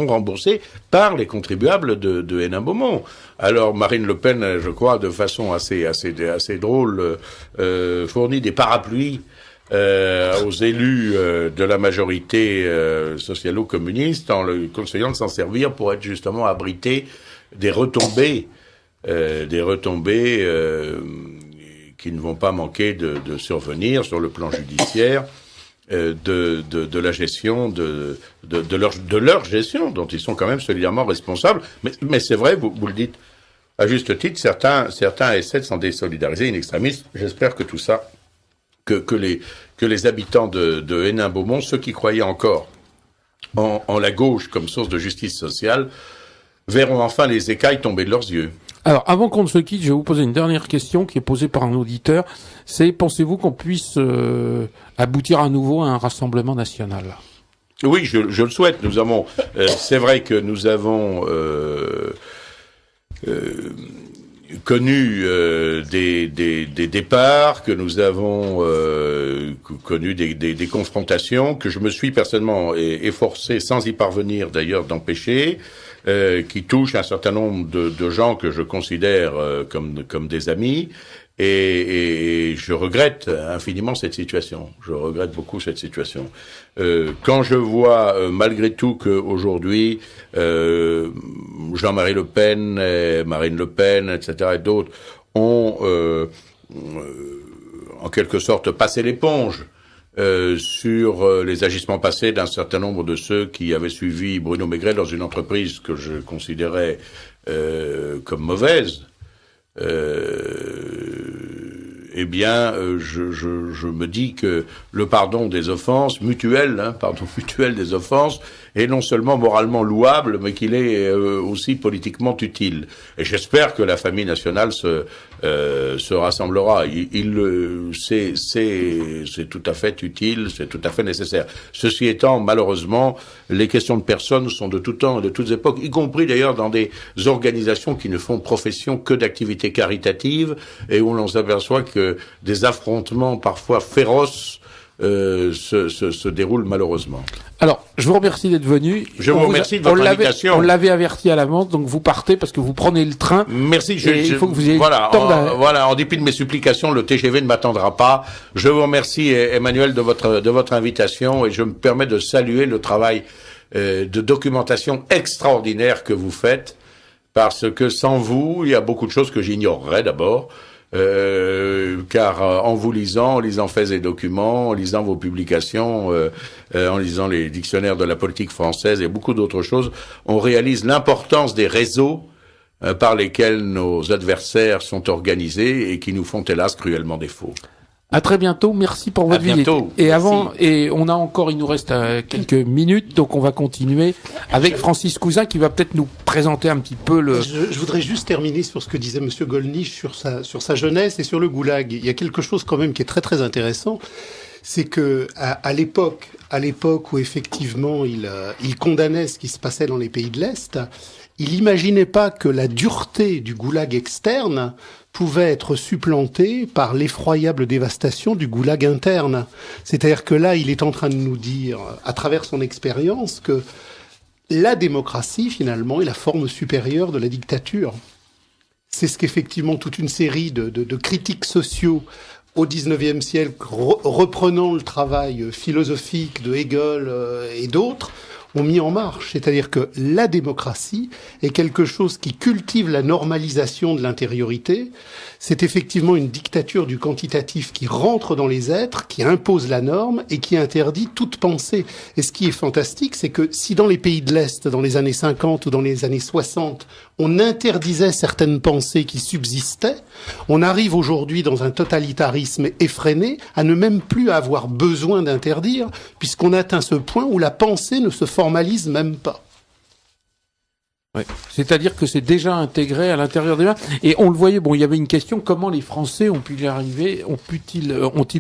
remboursées par les contribuables de Hénin-Beaumont. Alors Marine Le Pen, je crois, de façon assez drôle, fournit des parapluies aux élus de la majorité socialo-communiste en le conseillant de s'en servir pour être justement abrité des retombées qui ne vont pas manquer de survenir sur le plan judiciaire de la gestion de leur gestion dont ils sont quand même solidairement responsables. Mais c'est vrai, vous le dites à juste titre, certains essaient de s'en désolidariser in extremis. J'espère que tout ça, que les habitants de Hénin-Beaumont, ceux qui croyaient encore en la gauche comme source de justice sociale, verront enfin les écailles tomber de leurs yeux. Alors, avant qu'on ne se quitte, je vais vous poser une dernière question qui est posée par un auditeur. C'est, pensez-vous qu'on puisse aboutir à nouveau à un rassemblement national ? Oui, je le souhaite. Nous avons, c'est vrai que nous avons connu des départs, que nous avons connu des confrontations, que je me suis personnellement efforcé, sans y parvenir d'ailleurs, d'empêcher, qui touchent un certain nombre de gens que je considère comme des amis. Et je regrette infiniment cette situation. Je regrette beaucoup cette situation. Quand je vois malgré tout qu'aujourd'hui Jean-Marie Le Pen, Marine Le Pen, etc. et d'autres ont en quelque sorte passé l'éponge sur les agissements passés d'un certain nombre de ceux qui avaient suivi Bruno Maigret dans une entreprise que je considérais comme mauvaise. Eh bien, je me dis que le pardon des offenses, pardon mutuel des offenses, est non seulement moralement louable, mais qu'il est aussi politiquement utile. Et j'espère que la famille nationale se rassemblera. C'est tout à fait utile, c'est tout à fait nécessaire. Ceci étant, malheureusement, les questions de personnes sont de tout temps et de toutes époques, y compris d'ailleurs dans des organisations qui ne font profession que d'activités caritatives et où l'on s'aperçoit que des affrontements parfois féroces se déroulent malheureusement. Alors, je vous remercie d'être venu. Je vous remercie de votre invitation. On l'avait averti à l'avance, donc vous partez parce que vous prenez le train. Merci. Il faut que vous ayez en dépit de mes supplications, le TGV ne m'attendra pas. Je vous remercie, Emmanuel, de votre invitation et je me permets de saluer le travail de documentation extraordinaire que vous faites, parce que sans vous, il y a beaucoup de choses que j'ignorerais d'abord. car en vous lisant, en lisant Faits et Documents, en lisant vos publications, en lisant les dictionnaires de la politique française et beaucoup d'autres choses, on réalise l'importance des réseaux par lesquels nos adversaires sont organisés et qui nous font hélas cruellement défaut. À très bientôt, merci pour votre visite. Et avant, et on a encore, il nous reste quelques minutes, donc on va continuer avec Francis Cousin qui va peut-être nous présenter un petit peu le... Je voudrais juste terminer sur ce que disait Monsieur Gollnisch sur sa jeunesse et sur le goulag. Il y a quelque chose quand même qui est très très intéressant, c'est que à l'époque où effectivement il condamnait ce qui se passait dans les pays de l'Est, il imaginait pas que la dureté du goulag externe pouvait être supplantée par l'effroyable dévastation du goulag interne. C'est-à-dire que là, il est en train de nous dire, à travers son expérience, que la démocratie, finalement, est la forme supérieure de la dictature. C'est ce qu'effectivement toute une série de critiques sociaux au XIXe siècle, reprenant le travail philosophique de Hegel et d'autres, ont mis en marche. C'est-à-dire que la démocratie est quelque chose qui cultive la normalisation de l'intériorité. C'est effectivement une dictature du quantitatif qui rentre dans les êtres, qui impose la norme et qui interdit toute pensée. Et ce qui est fantastique, c'est que si dans les pays de l'Est, dans les années 50 ou dans les années 60, on interdisait certaines pensées qui subsistaient, on arrive aujourd'hui dans un totalitarisme effréné à ne même plus avoir besoin d'interdire, puisqu'on atteint ce point où la pensée ne se formalise même pas. Ouais. C'est-à-dire que c'est déjà intégré à l'intérieur des mains. Et on le voyait, bon, il y avait une question, comment les Français ont-ils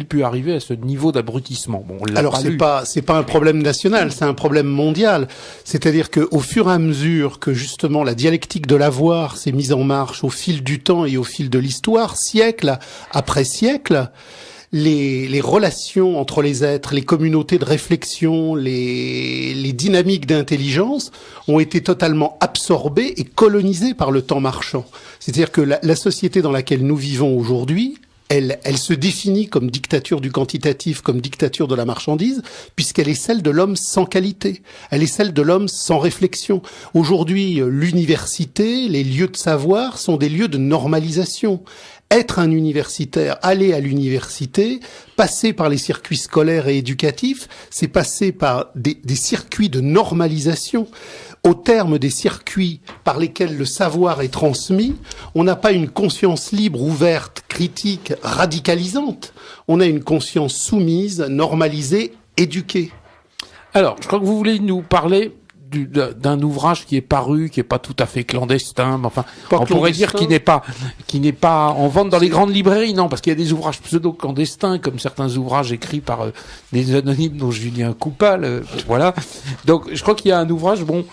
pu arriver à ce niveau d'abrutissement? Bon, alors c'est pas un problème national, c'est un problème mondial. C'est-à-dire que au fur et à mesure que justement la dialectique de l'avoir s'est mise en marche au fil du temps et au fil de l'histoire, siècle après siècle, les relations entre les êtres, les communautés de réflexion, les dynamiques d'intelligence ont été totalement absorbées et colonisées par le temps marchand. C'est-à-dire que la société dans laquelle nous vivons aujourd'hui, elle se définit comme dictature du quantitatif, comme dictature de la marchandise, puisqu'elle est celle de l'homme sans qualité. Elle est celle de l'homme sans réflexion. Aujourd'hui, l'université, les lieux de savoir sont des lieux de normalisation. Être un universitaire, aller à l'université, passer par les circuits scolaires et éducatifs, c'est passer par des circuits de normalisation. Au terme des circuits par lesquels le savoir est transmis, on n'a pas une conscience libre, ouverte, critique, radicalisante. On a une conscience soumise, normalisée, éduquée. Alors, je crois que vous voulez nous parler d'un ouvrage qui est paru, qui est pas tout à fait clandestin, mais enfin, on pourrait dire qu'il n'est pas en vente dans les grandes librairies, non, parce qu'il y a des ouvrages pseudo-clandestins, comme certains ouvrages écrits par des anonymes dont Julien Coupal, voilà. Donc, je crois qu'il y a un ouvrage, bon,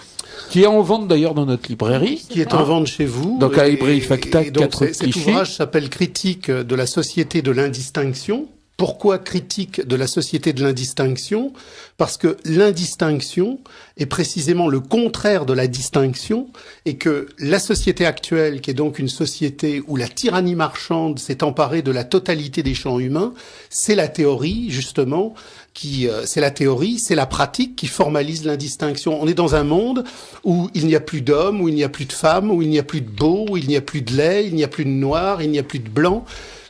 qui est en vente d'ailleurs dans notre librairie. Qui est en vente chez vous. Donc, à librairie Facta, 4 Clichy. Cet ouvrage s'appelle Critique de la société de l'indistinction. Pourquoi critique de la société de l'indistinction? Parce que l'indistinction est précisément le contraire de la distinction et que la société actuelle, qui est donc une société où la tyrannie marchande s'est emparée de la totalité des champs humains, c'est la théorie, justement, c'est la pratique qui formalise l'indistinction. On est dans un monde où il n'y a plus d'hommes, où il n'y a plus de femmes, où il n'y a plus de beaux, où il n'y a plus de laid, il n'y a plus de noir, il n'y a plus de blanc.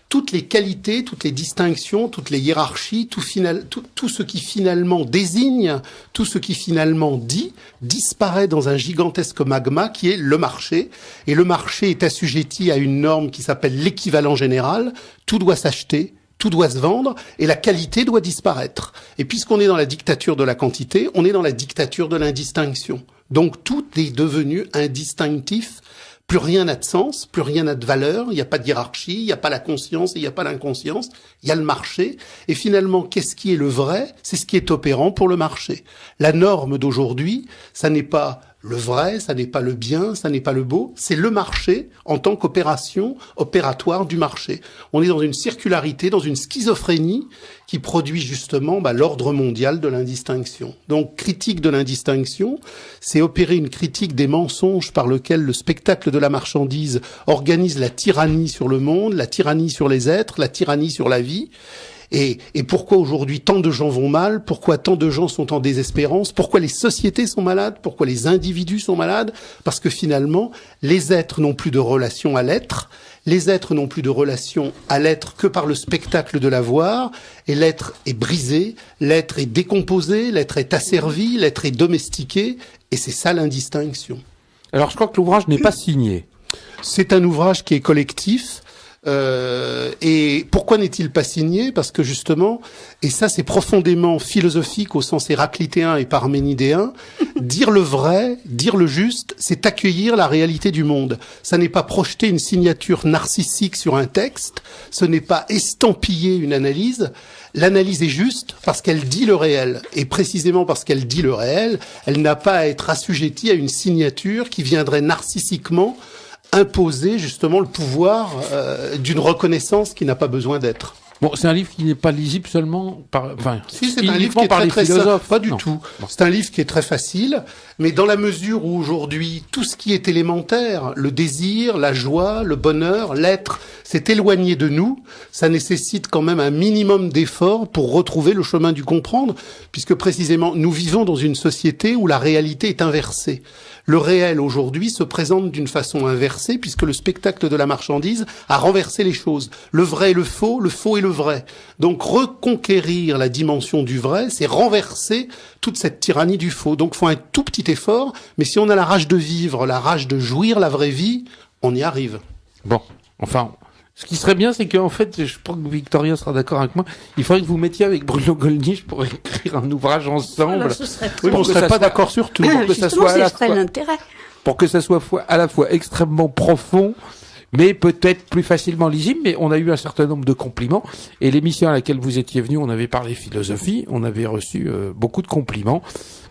Toutes les qualités, toutes les distinctions, toutes les hiérarchies, tout ce qui finalement désigne, tout ce qui finalement dit, disparaît dans un gigantesque magma qui est le marché. Et le marché est assujetti à une norme qui s'appelle l'équivalent général. Tout doit s'acheter, tout doit se vendre, et la qualité doit disparaître. Et puisqu'on est dans la dictature de la quantité, on est dans la dictature de l'indistinction. Donc tout est devenu indistinctif. Plus rien n'a de sens, plus rien n'a de valeur, il n'y a pas de hiérarchie, il n'y a pas la conscience et il n'y a pas l'inconscience, il y a le marché. Et finalement, qu'est-ce qui est le vrai? C'est ce qui est opérant pour le marché. La norme d'aujourd'hui, ça n'est pas le vrai, ça n'est pas le bien, ça n'est pas le beau, c'est le marché en tant qu'opération opératoire du marché. On est dans une circularité, dans une schizophrénie qui produit justement l'ordre mondial de l'indistinction. Donc, critique de l'indistinction, c'est opérer une critique des mensonges par lequel le spectacle de la marchandise organise la tyrannie sur le monde, la tyrannie sur les êtres, la tyrannie sur la vie. Et pourquoi aujourd'hui tant de gens vont mal? Pourquoi tant de gens sont en désespérance? Pourquoi les sociétés sont malades? Pourquoi les individus sont malades? Parce que finalement, les êtres n'ont plus de relation à l'être. Les êtres n'ont plus de relation à l'être que par le spectacle de l'avoir, et l'être est brisé, l'être est décomposé, l'être est asservi, l'être est domestiqué, et c'est ça l'indistinction. Alors je crois que l'ouvrage n'est pas signé. C'est un ouvrage qui est collectif. Et pourquoi n'est-il pas signé? Parce que justement, et ça c'est profondément philosophique au sens héraclitéen et parménidéen, dire le vrai, dire le juste, c'est accueillir la réalité du monde. Ça n'est pas projeter une signature narcissique sur un texte, ce n'est pas estampiller une analyse. L'analyse est juste parce qu'elle dit le réel. Et précisément parce qu'elle dit le réel, elle n'a pas à être assujettie à une signature qui viendrait narcissiquement imposer justement le pouvoir d'une reconnaissance qui n'a pas besoin d'être. Bon, c'est un livre qui n'est pas lisible seulement par, si, c'est un livre qui est par très, les très philosophes. simple. Pas du Non. tout. Bon. C'est un livre qui est très facile, mais dans la mesure où aujourd'hui, tout ce qui est élémentaire, le désir, la joie, le bonheur, l'être, s'est éloigné de nous, ça nécessite quand même un minimum d'effort pour retrouver le chemin du comprendre, puisque précisément, nous vivons dans une société où la réalité est inversée. Le réel aujourd'hui se présente d'une façon inversée puisque le spectacle de la marchandise a renversé les choses. Le vrai et le faux et le vrai. Donc reconquérir la dimension du vrai, c'est renverser toute cette tyrannie du faux. Donc il faut un tout petit effort, mais si on a la rage de vivre, la rage de jouir la vraie vie, on y arrive. Bon, enfin, ce qui serait bien, c'est qu'en fait, je pense que Victoria sera d'accord avec moi, il faudrait que vous mettiez avec Bruno Gollnisch pour écrire un ouvrage ensemble. Voilà, ce serait Oui, mais on ne serait pas d'accord sur tout. Pour que ça soit à la fois, l'intérêt. pour que ça soit à la fois extrêmement profond, mais peut-être plus facilement lisible, mais on a eu un certain nombre de compliments, et l'émission à laquelle vous étiez venu, on avait parlé philosophie, on avait reçu beaucoup de compliments,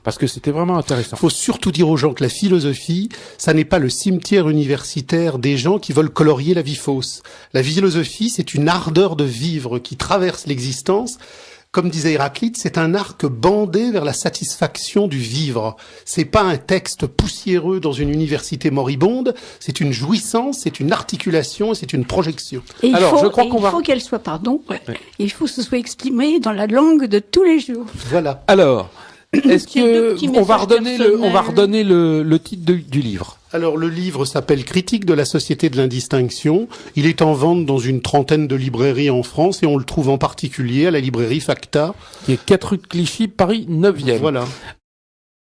parce que c'était vraiment intéressant. Il faut surtout dire aux gens que la philosophie, ça n'est pas le cimetière universitaire des gens qui veulent colorier la vie fausse. La philosophie, c'est une ardeur de vivre qui traverse l'existence. Comme disait Héraclite, c'est un arc bandé vers la satisfaction du vivre. C'est pas un texte poussiéreux dans une université moribonde, c'est une jouissance, c'est une articulation, c'est une projection. Et Alors, je crois il qu'on va... faut qu'elle soit, il faut que ce soit exprimé dans la langue de tous les jours. Voilà. Alors, est-ce Qu'il y ait deux que petits on va messages redonner le titre du livre? Alors le livre s'appelle Critique de la société de l'indistinction. Il est en vente dans une trentaine de librairies en France et on le trouve en particulier à la librairie Facta. Qui est 4 rue de Clichy, Paris 9e. Voilà.